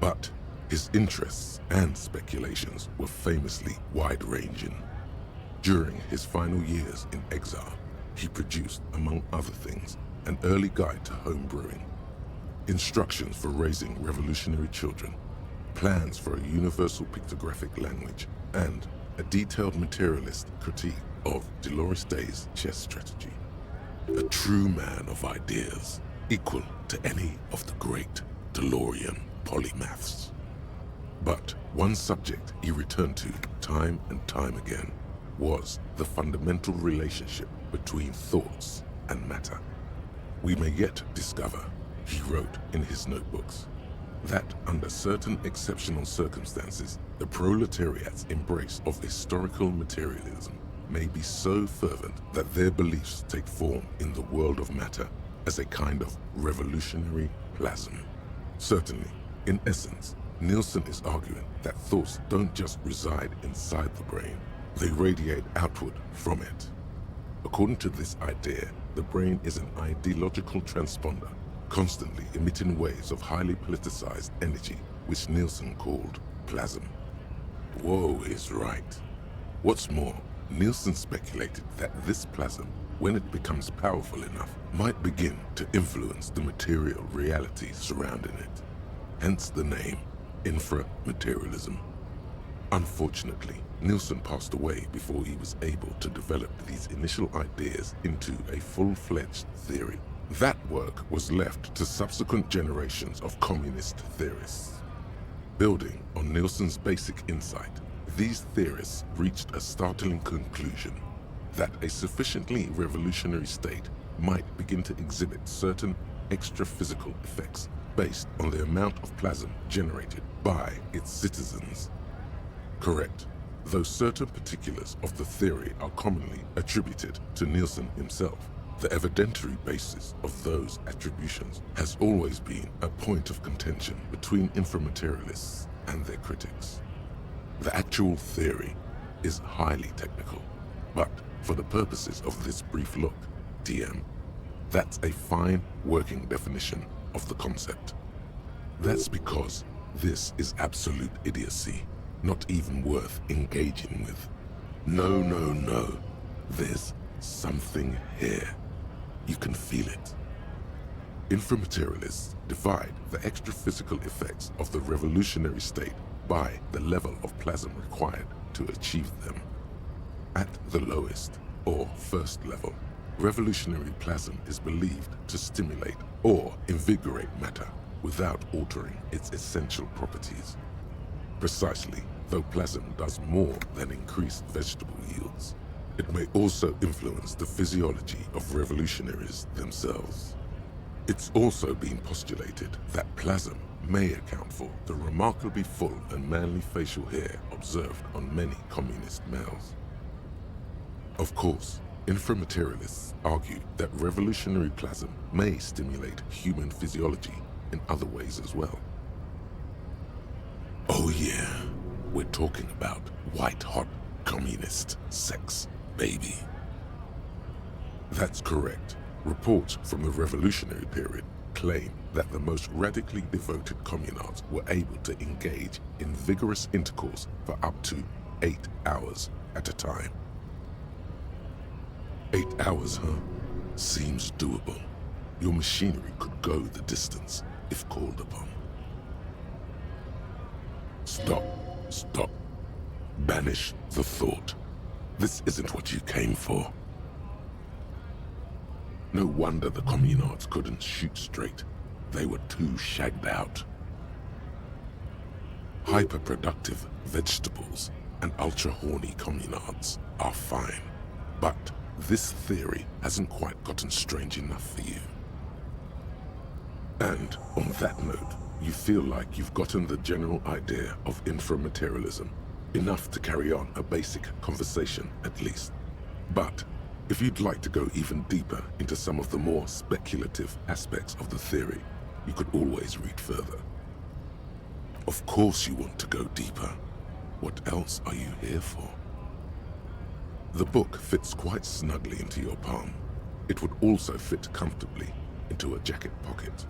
But his interests and speculations were famously wide-ranging. During his final years in exile, he produced, among other things, an early guide to home brewing, instructions for raising revolutionary children, plans for a universal pictographic language, and a detailed materialist critique of Dolores Day's chess strategy. A true man of ideas, equal to any of the great DeLorean polymaths. But one subject he returned to time and time again was the fundamental relationship between thoughts and matter. We may yet discover, he wrote in his notebooks, that under certain exceptional circumstances, the proletariat's embrace of historical materialism may be so fervent that their beliefs take form in the world of matter as a kind of revolutionary plasm. Certainly, in essence, Nielsen is arguing that thoughts don't just reside inside the brain, they radiate outward from it. According to this idea, the brain is an ideological transponder, constantly emitting waves of highly politicized energy, which Nielsen called plasm. Woe is right. What's more, Nielsen speculated that this plasm, when it becomes powerful enough, might begin to influence the material reality surrounding it. Hence the name, inframaterialism. Unfortunately, Nielsen passed away before he was able to develop these initial ideas into a full-fledged theory. That work was left to subsequent generations of communist theorists. Building on Nielsen's basic insight, these theorists reached a startling conclusion that a sufficiently revolutionary state might begin to exhibit certain extra-physical effects based on the amount of plasm generated by its citizens. Correct, though certain particulars of the theory are commonly attributed to Nielsen himself. The evidentiary basis of those attributions has always been a point of contention between inframaterialists and their critics. The actual theory is highly technical, but for the purposes of this brief look, TM, that's a fine working definition of the concept. That's because this is absolute idiocy, not even worth engaging with. No. There's something here. You can feel it. Inframaterialists divide the extraphysical effects of the revolutionary state by the level of plasm required to achieve them. At the lowest, or first level, revolutionary plasm is believed to stimulate or invigorate matter without altering its essential properties. Precisely, though plasm does more than increase vegetable yields, it may also influence the physiology of revolutionaries themselves. It's also been postulated that plasm may account for the remarkably full and manly facial hair observed on many communist males. Of course, inframaterialists argue that revolutionary plasm may stimulate human physiology in other ways as well. Oh yeah, we're talking about white-hot communist sex, baby. That's correct. Reports from the revolutionary period claim that the most radically devoted communards were able to engage in vigorous intercourse for up to 8 hours at a time. 8 hours, huh? Seems doable. Your machinery could go the distance if called upon. Stop. Banish the thought. This isn't what you came for. No wonder the communards couldn't shoot straight. They were too shagged out. Hyperproductive vegetables and ultra-horny communards are fine, but this theory hasn't quite gotten strange enough for you. And on that note, you feel like you've gotten the general idea of inframaterialism, enough to carry on a basic conversation at least. But if you'd like to go even deeper into some of the more speculative aspects of the theory, you could always read further. Of course you want to go deeper. What else are you here for? The book fits quite snugly into your palm. It would also fit comfortably into a jacket pocket.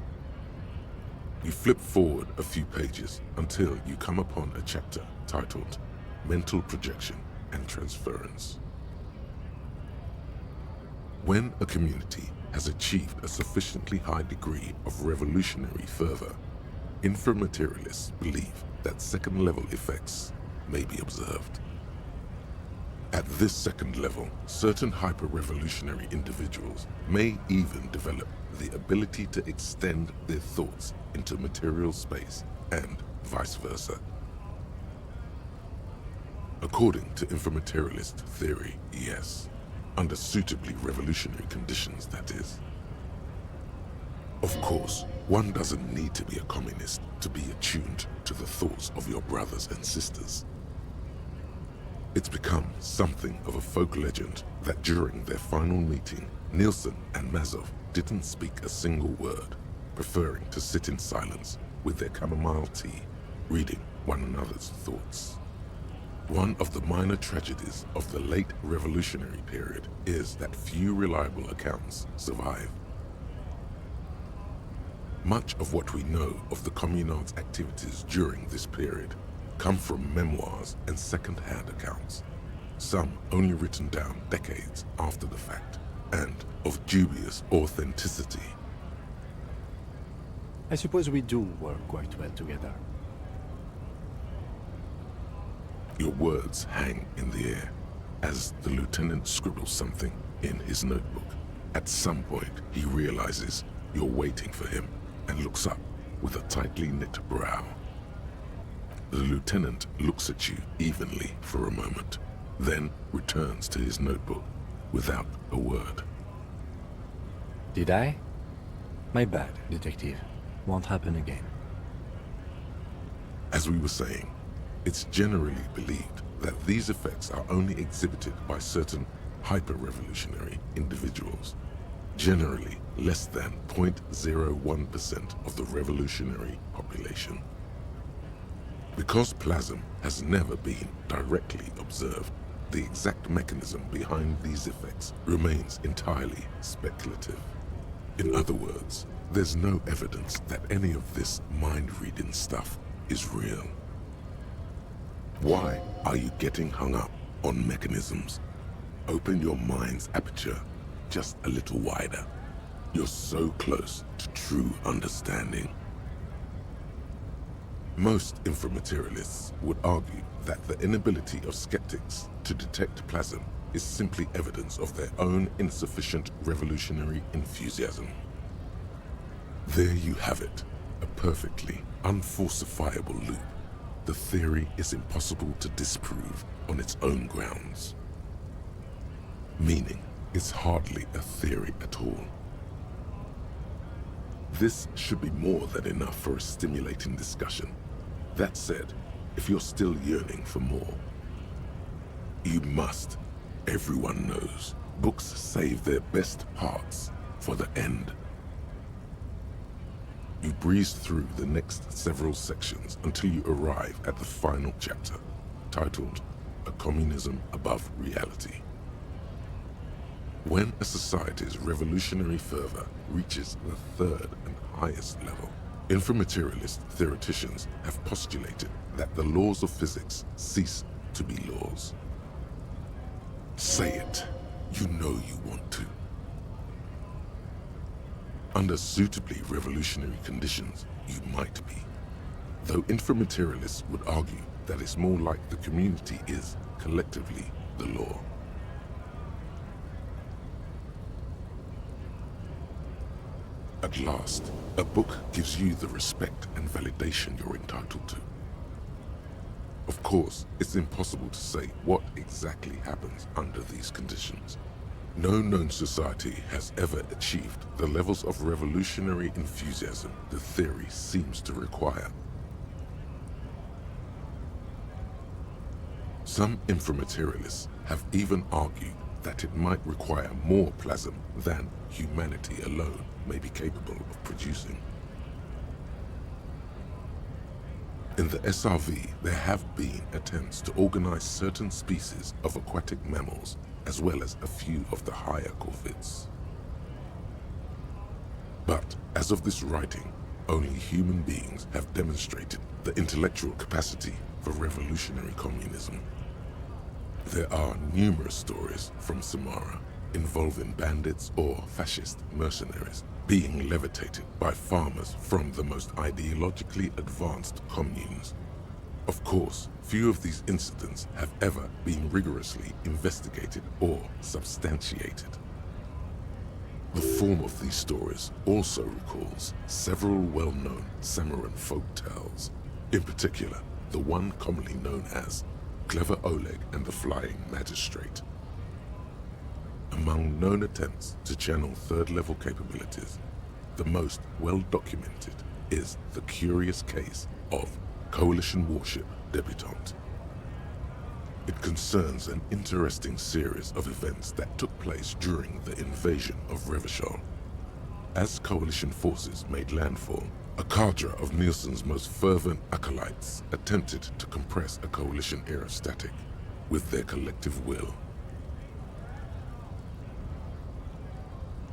You flip forward a few pages until you come upon a chapter titled Mental Projection and Transference. When a community has achieved a sufficiently high degree of revolutionary fervor, inframaterialists believe that second-level effects may be observed. At this second level, certain hyper-revolutionary individuals may even develop the ability to extend their thoughts into material space and vice versa. According to inframaterialist theory, yes. Under suitably revolutionary conditions, that is. Of course, one doesn't need to be a communist to be attuned to the thoughts of your brothers and sisters. It's become something of a folk legend that during their final meeting, Nielsen and Mazov didn't speak a single word, preferring to sit in silence with their chamomile tea, reading one another's thoughts. One of the minor tragedies of the late revolutionary period is that few reliable accounts survive. Much of what we know of the communards' activities during this period come from memoirs and second-hand accounts, some only written down decades after the fact, and of dubious authenticity. I suppose we do work quite well together. Your words hang in the air as the lieutenant scribbles something in his notebook. At some point, he realizes you're waiting for him and looks up with a tightly knit brow. The lieutenant looks at you evenly for a moment, then returns to his notebook without a word. Did I? My bad, detective. won't happen again. As we were saying, it's generally believed that these effects are only exhibited by certain hyper-revolutionary individuals, generally less than 0.01% of the revolutionary population. Because plasm has never been directly observed, the exact mechanism behind these effects remains entirely speculative. In other words, there's no evidence that any of this mind-reading stuff is real. Why are you getting hung up on mechanisms? Open your mind's aperture just a little wider. You're so close to true understanding. Most inframaterialists would argue that the inability of skeptics to detect plasm is simply evidence of their own insufficient revolutionary enthusiasm. There you have it, a perfectly unfalsifiable loop. The theory is impossible to disprove on its own grounds. Meaning, it's hardly a theory at all. This should be more than enough for a stimulating discussion. That said, if you're still yearning for more, you must. Everyone knows books save their best parts for the end. You breeze through the next several sections until you arrive at the final chapter, titled A Communism Above Reality. When a society's revolutionary fervor reaches the third and highest level, inframaterialist theoreticians have postulated that the laws of physics cease to be laws. Say it. You know you want to. Under suitably revolutionary conditions, you might be. Though inframaterialists would argue that it's more like the community is, collectively, the law. At last, a book gives you the respect and validation you're entitled to. Of course, it's impossible to say what exactly happens under these conditions. No known society has ever achieved the levels of revolutionary enthusiasm the theory seems to require. Some inframaterialists have even argued that it might require more plasm than humanity alone may be capable of producing. In the SRV, there have been attempts to organize certain species of aquatic mammals, as well as a few of the higher corvids. But as of this writing, only human beings have demonstrated the intellectual capacity for revolutionary communism. There are numerous stories from Samara involving bandits or fascist mercenaries being levitated by farmers from the most ideologically advanced communes. Of course, few of these incidents have ever been rigorously investigated or substantiated. The form of these stories also recalls several well-known Samoran folk tales, in particular the one commonly known as Clever Oleg and the Flying Magistrate. Among known attempts to channel third-level capabilities, the most well-documented is the curious case of Coalition warship Debutante. It concerns an interesting series of events that took place during the invasion of Revachol. As Coalition forces made landfall, a cadre of Nielsen's most fervent acolytes attempted to compress a Coalition aerostatic with their collective will.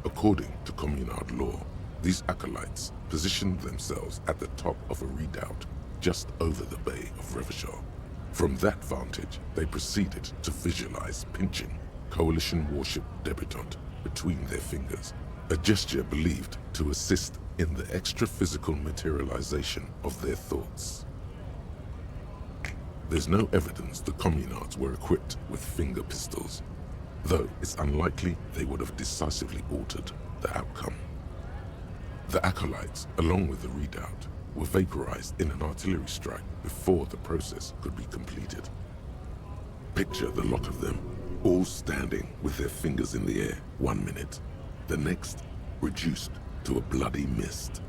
According to Communard law, these acolytes positioned themselves at the top of a redoubt just over the bay of Revachol. From that vantage, they proceeded to visualize pinching Coalition warship Debutante between their fingers, a gesture believed to assist in the extra-physical materialization of their thoughts. There's no evidence the Communards were equipped with finger pistols, though it's unlikely they would have decisively altered the outcome. The acolytes, along with the redoubt, were vaporized in an artillery strike before the process could be completed. Picture the lot of them, all standing with their fingers in the air 1 minute, the next reduced to a bloody mist.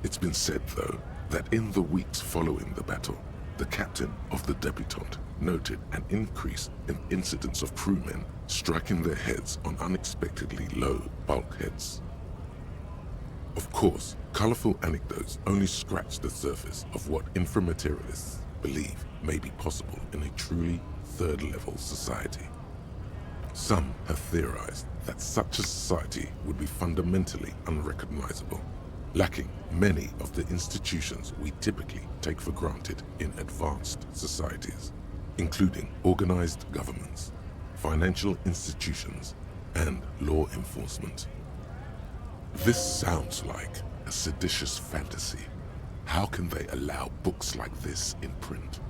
It's been said, though, that in the weeks following the battle, the captain of the debutante noted an increase in incidents of crewmen striking their heads on unexpectedly low bulkheads. Of course, colorful anecdotes only scratch the surface of what inframaterialists believe may be possible in a truly third-level society. Some have theorized that such a society would be fundamentally unrecognizable, lacking many of the institutions we typically take for granted in advanced societies, including organized governments, financial institutions, and law enforcement. This sounds like a seditious fantasy. How can they allow books like this in print?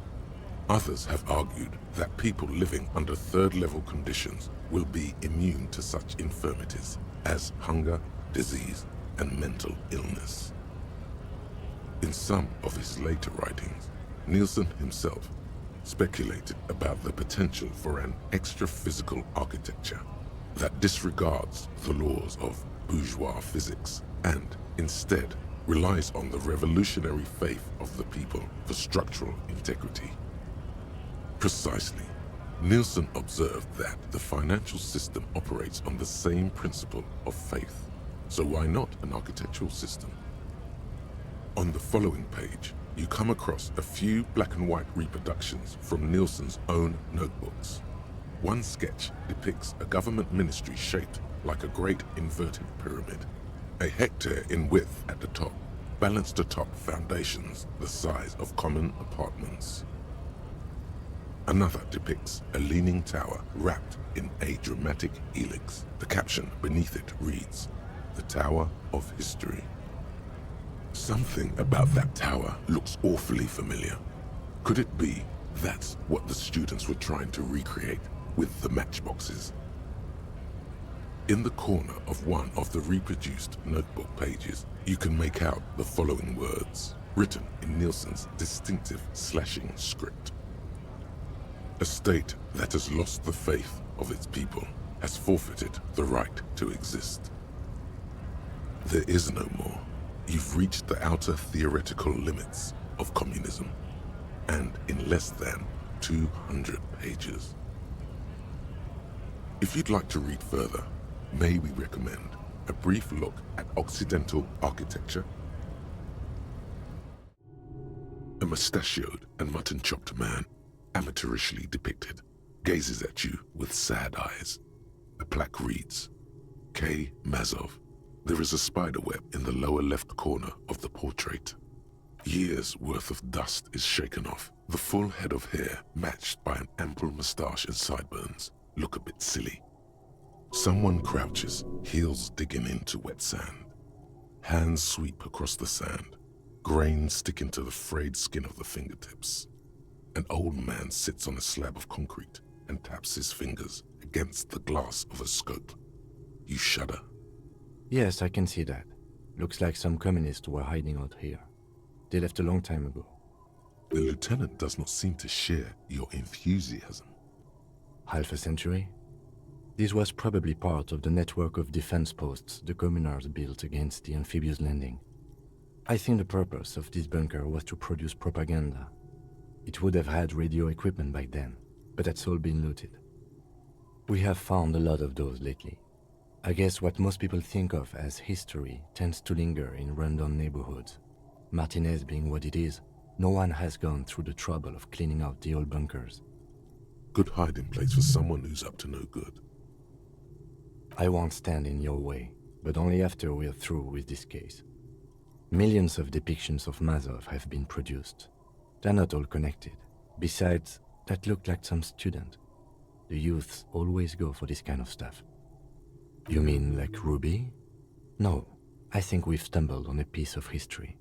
Others have argued that people living under third-level conditions will be immune to such infirmities as hunger, disease, and mental illness. In some of his later writings, Nielsen himself speculated about the potential for an extra-physical architecture that disregards the laws of bourgeois physics and instead relies on the revolutionary faith of the people for structural integrity. Precisely, Nielsen observed that the financial system operates on the same principle of faith, so why not an architectural system? On the following page, you come across a few black and white reproductions from Nielsen's own notebooks. One sketch depicts a government ministry shaped like a great inverted pyramid, a hectare in width at the top, balanced atop foundations the size of common apartments. Another depicts a leaning tower wrapped in a dramatic helix. The caption beneath it reads, "The Tower of History." Something about that tower looks awfully familiar. Could it be that's what the students were trying to recreate with the matchboxes? In the corner of one of the reproduced notebook pages, you can make out the following words, written in Nielsen's distinctive slashing script. A state that has lost the faith of its people has forfeited the right to exist. There is no more. You've reached the outer theoretical limits of communism, and in less than 200 pages. If you'd like to read further, may we recommend a brief look at Occidental architecture? A mustachioed and mutton-chopped man, amateurishly depicted, gazes at you with sad eyes. A plaque reads, K. Mazov. There is a spiderweb in the lower left corner of the portrait. Years' worth of dust is shaken off. The full head of hair, matched by an ample moustache and sideburns, look a bit silly. Someone crouches, heels digging into wet sand. Hands sweep across the sand, grains sticking to the frayed skin of the fingertips. An old man sits on a slab of concrete and taps his fingers against the glass of a scope. You shudder. Yes, I can see that. Looks like some communists were hiding out here. They left a long time ago. The lieutenant does not seem to share your enthusiasm. Half a century? This was probably part of the network of defense posts the communards built against the amphibious landing. I think the purpose of this bunker was to produce propaganda. It would have had radio equipment back then, but that's all been looted. We have found a lot of those lately. I guess what most people think of as history tends to linger in rundown neighborhoods. Martinez being what it is, no one has gone through the trouble of cleaning out the old bunkers. Good hiding place for someone who's up to no good. I won't stand in your way, but only after we're through with this case. Millions of depictions of Mazov have been produced. They're not all connected. Besides, that looked like some student. The youths always go for this kind of stuff. You mean like Ruby? No, I think we've stumbled on a piece of history.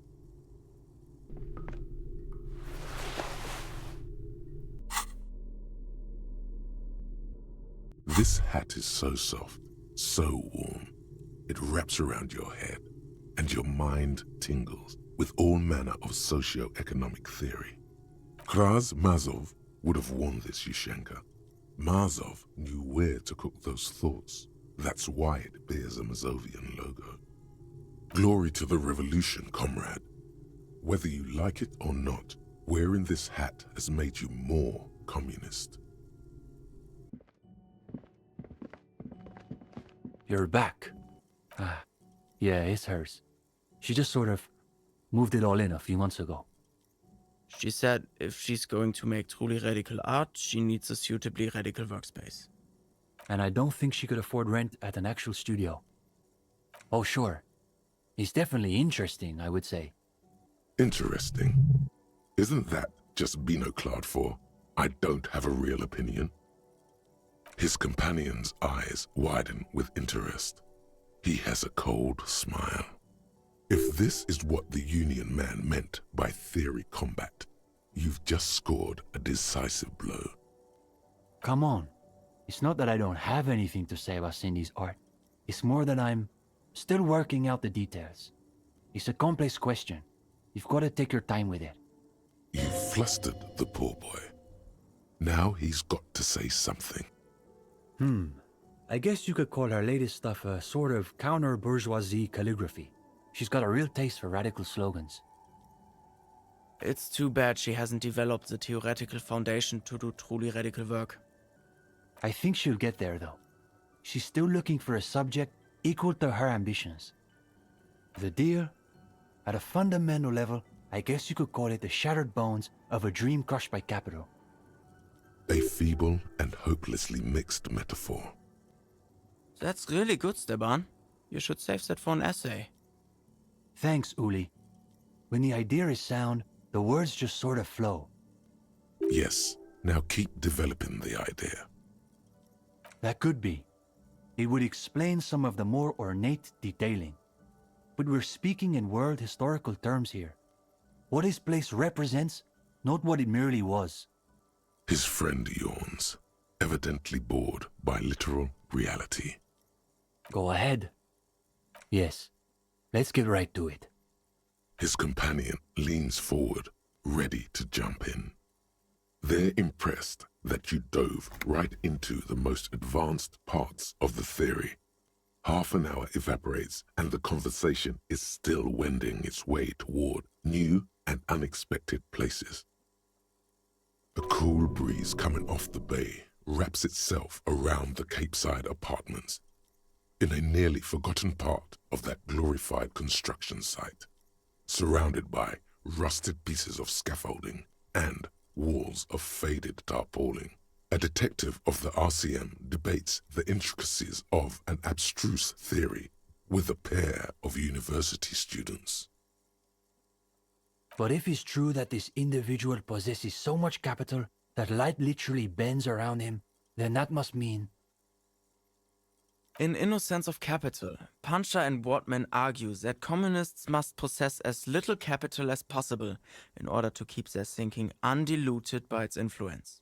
This hat is so soft, so warm. It wraps around your head, and your mind tingles with all manner of socio-economic theory. Kraz Mazov would have worn this, Yushenka. Mazov knew where to cook those thoughts. That's why it bears a Mazovian logo. Glory to the revolution, comrade. Whether you like it or not, wearing this hat has made you more communist. You're back. Yeah, it's hers. She just sort of moved it all in a few months ago. She said if she's going to make truly radical art, she needs a suitably radical workspace. And I don't think she could afford rent at an actual studio. Oh, sure. He's definitely interesting, I would say. Interesting? Isn't that just binoclad for, I don't have a real opinion? His companion's eyes widen with interest. He has a cold smile. If this is what the Union man meant by theory combat, you've just scored a decisive blow. Come on. It's not that I don't have anything to say about Cindy's art. It's more that I'm still working out the details. It's a complex question. You've got to take your time with it. You flustered the poor boy. Now he's got to say something. I guess you could call her latest stuff a sort of counter-bourgeoisie calligraphy. She's got a real taste for radical slogans. It's too bad she hasn't developed the theoretical foundation to do truly radical work. I think she'll get there, though. She's still looking for a subject equal to her ambitions. The deal, at a fundamental level, I guess you could call it the shattered bones of a dream crushed by capital. A feeble and hopelessly mixed metaphor. That's really good, Steban. You should save that for an essay. Thanks, Uli. When the idea is sound, the words just sort of flow. Yes, now keep developing the idea. That could be. It would explain some of the more ornate detailing. But we're speaking in world historical terms here. What his place represents, not what it merely was. His friend yawns, evidently bored by literal reality. Go ahead. Yes, let's get right to it. His companion leans forward, ready to jump in. They're impressed that you dove right into the most advanced parts of the theory. Half an hour evaporates and the conversation is still wending its way toward new and unexpected places. A cool breeze coming off the bay wraps itself around the Capeside apartments, in a nearly forgotten part of that glorified construction site, surrounded by rusted pieces of scaffolding and walls of faded tarpaulin. A detective of the RCM debates the intricacies of an abstruse theory with a pair of university students. But if it's true that this individual possesses so much capital that light literally bends around him, then that must mean... In Innocence of Capital, Puncher and Wortman argue that communists must possess as little capital as possible in order to keep their thinking undiluted by its influence.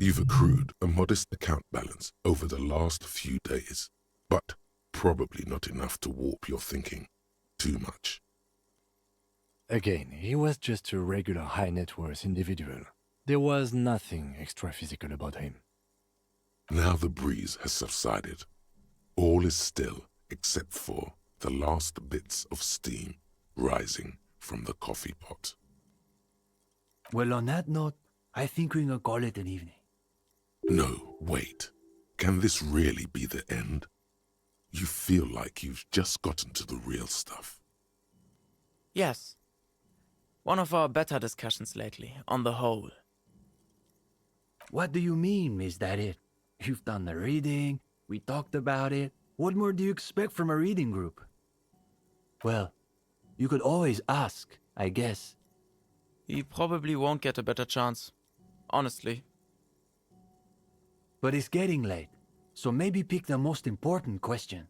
You've accrued a modest account balance over the last few days, but probably not enough to warp your thinking too much. Again, he was just a regular high net worth individual. There was nothing extra physical about him. Now the breeze has subsided. All is still except for the last bits of steam rising from the coffee pot. Well, on that note, I think we can call it an evening. No, wait. Can this really be the end? You feel like you've just gotten to the real stuff. Yes. One of our better discussions lately, on the whole. What do you mean, is that it? You've done the reading, we talked about it. What more do you expect from a reading group? Well, you could always ask, I guess. He probably won't get a better chance. Honestly. But it's getting late, so maybe pick the most important question.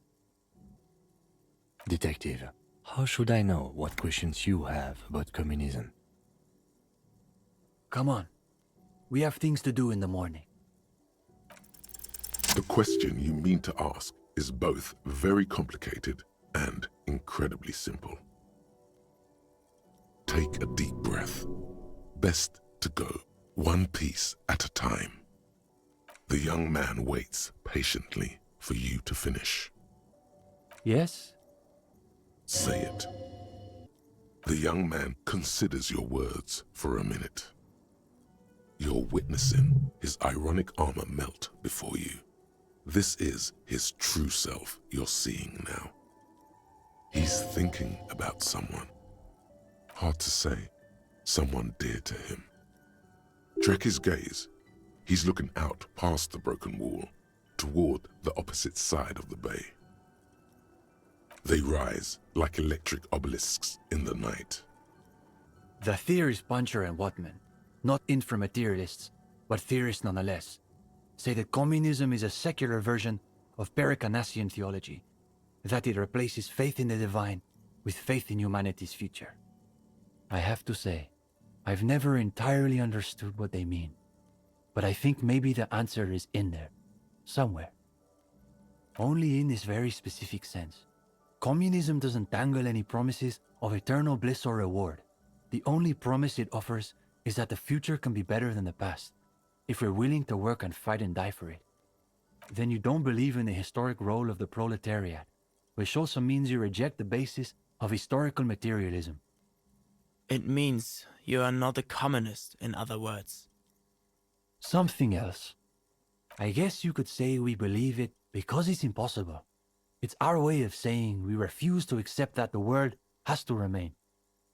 Detective, how should I know what questions you have about communism? Come on. We have things to do in the morning. The question you mean to ask is both very complicated and incredibly simple. Take a deep breath. Best to go one piece at a time. The young man waits patiently for you to finish. Yes? Say it. The young man considers your words for a minute. You're witnessing his ironic armor melt before you. This is his true self you're seeing now. He's thinking about someone. Hard to say, someone dear to him. Trek his gaze. He's looking out past the broken wall, toward the opposite side of the bay. They rise like electric obelisks in the night. The theorist Puncher and Watman, not inframaterialists, but theorists nonetheless, say that communism is a secular version of Pericanassian theology, that it replaces faith in the divine with faith in humanity's future. I have to say, I've never entirely understood what they mean, but I think maybe the answer is in there, somewhere. Only in this very specific sense. Communism doesn't dangle any promises of eternal bliss or reward. The only promise it offers is that the future can be better than the past, if we're willing to work and fight and die for it. Then you don't believe in the historic role of the proletariat, which also means you reject the basis of historical materialism. It means you are not a communist, in other words. Something else. I guess you could say we believe it because it's impossible. It's our way of saying we refuse to accept that the world has to remain.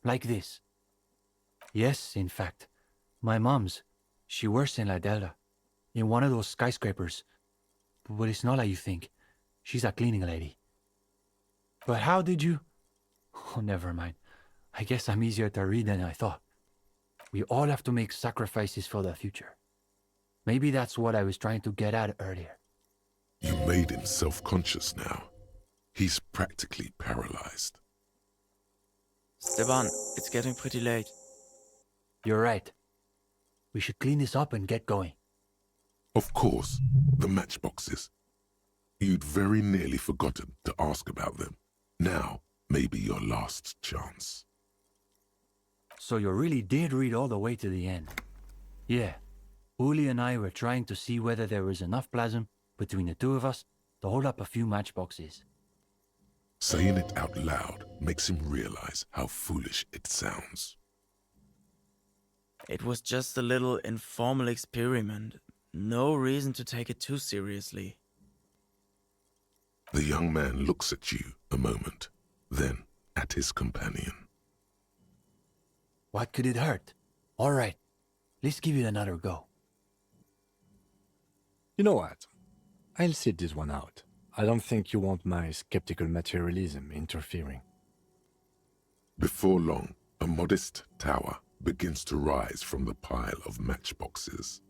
Like this. Yes, in fact. My mom's. She works in La Delta. In one of those skyscrapers. But it's not like you think. She's a cleaning lady. But how did you... Oh, never mind. I guess I'm easier to read than I thought. We all have to make sacrifices for the future. Maybe that's what I was trying to get at earlier. You made him self-conscious now. He's practically paralyzed. Steban, it's getting pretty late. You're right. We should clean this up and get going. Of course, the matchboxes. You'd very nearly forgotten to ask about them. Now may be your last chance. So you really did read all the way to the end. Yeah. Uli and I were trying to see whether there was enough plasm between the two of us to hold up a few matchboxes. Saying it out loud makes him realize how foolish it sounds. It was just a little informal experiment. No reason to take it too seriously. The young man looks at you a moment, then at his companion. What could it hurt? All right, let's give it another go. You know what? I'll sit this one out. I don't think you want my skeptical materialism interfering. Before long, a modest tower begins to rise from the pile of matchboxes.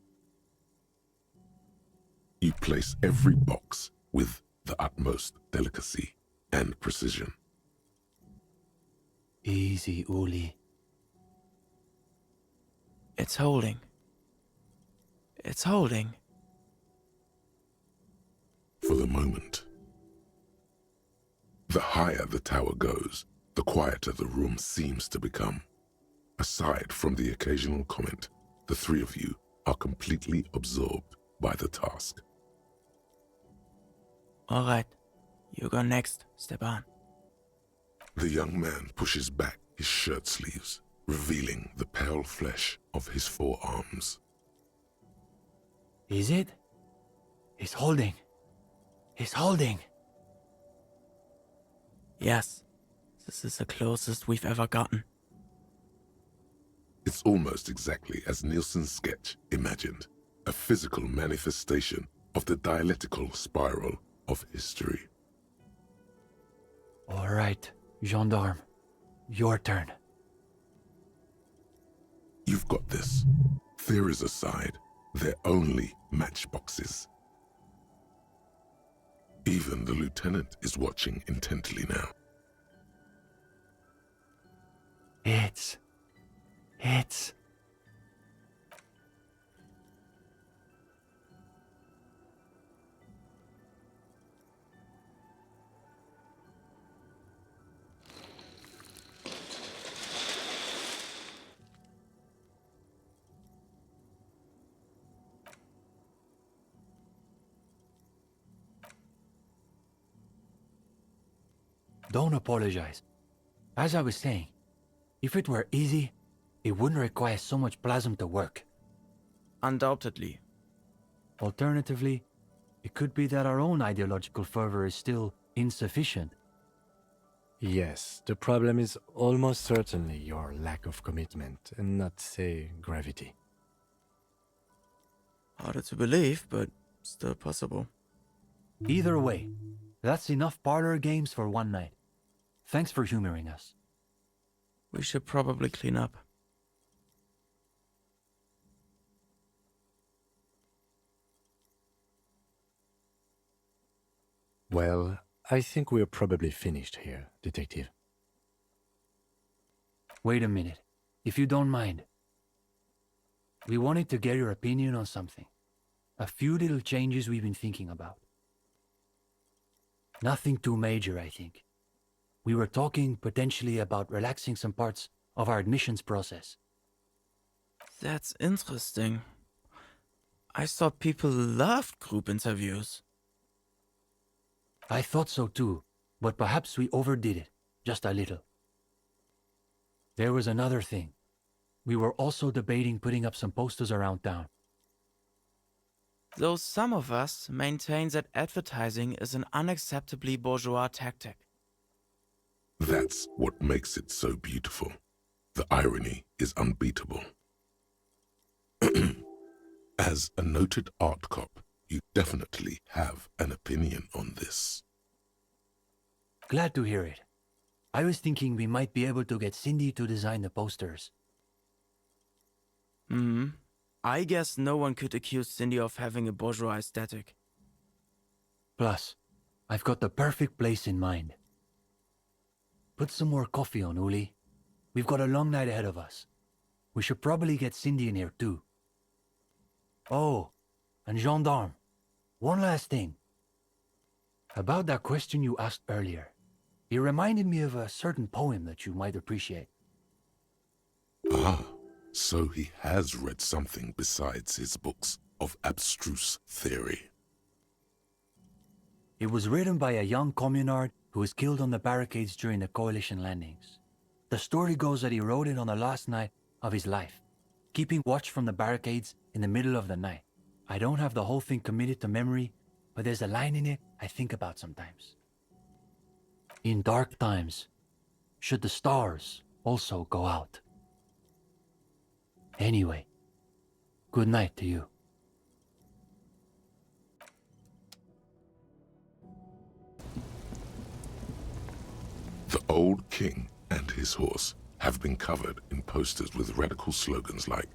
You place every box with the utmost delicacy and precision. Easy, Uli. It's holding. It's holding. For the moment. The higher the tower goes, the quieter the room seems to become. Aside from the occasional comment, the three of you are completely absorbed by the task. All right, you go next, Steban. The young man pushes back his shirt sleeves, revealing the pale flesh of his forearms. Is it? It's holding. It's holding. Yes, this is the closest we've ever gotten. It's almost exactly as Nielsen's sketch imagined, a physical manifestation of the dialectical spiral of history. All right, gendarme. Your turn. You've got this. Theories aside, they're only matchboxes. Even the lieutenant is watching intently now. It's... Don't apologize. As I was saying, If it were easy, it wouldn't require so much plasm to work. Undoubtedly. Alternatively, it could be that our own ideological fervor is still insufficient. Yes, the problem is almost certainly your lack of commitment, and not, say, gravity. Harder to believe, but still possible. Either way, that's enough parlor games for one night. Thanks for humoring us. We should probably clean up. Well, I think we're probably finished here, Detective. Wait a minute, if you don't mind. We wanted to get your opinion on something. A few little changes we've been thinking about. Nothing too major, I think. We were talking potentially about relaxing some parts of our admissions process. That's interesting. I thought people loved group interviews. I thought so too, but perhaps we overdid it, just a little. There was another thing. We were also debating putting up some posters around town. Though some of us maintain that advertising is an unacceptably bourgeois tactic. That's what makes it so beautiful. The irony is unbeatable. As a noted art cop, you definitely have an opinion on this. Glad to hear it. I was thinking we might be able to get Cindy to design the posters. I guess no one could accuse Cindy of having a bourgeois aesthetic. Plus, I've got the perfect place in mind. Put some more coffee on, Uli. We've got a long night ahead of us. We should probably get Cindy in here too. Oh, and Gendarme, one last thing. About that question you asked earlier. It reminded me of a certain poem that you might appreciate. Ah, so he has read something besides his books of abstruse theory. It was written by a young communard who was killed on the barricades during the Coalition landings. The story goes that he wrote it on the last night of his life, keeping watch from the barricades in the middle of the night. I don't have the whole thing committed to memory, but there's a line in it I think about sometimes. In dark times, should the stars also go out? Anyway, good night to you. The old king and his horse have been covered in posters with radical slogans like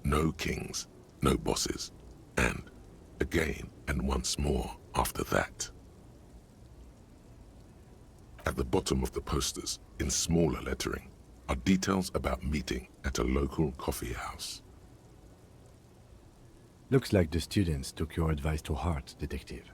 "No kings, no bosses," and "Again and once more after that." At the bottom of the posters, in smaller lettering, are details about meeting at a local coffee house. Looks like the students took your advice to heart, Detective.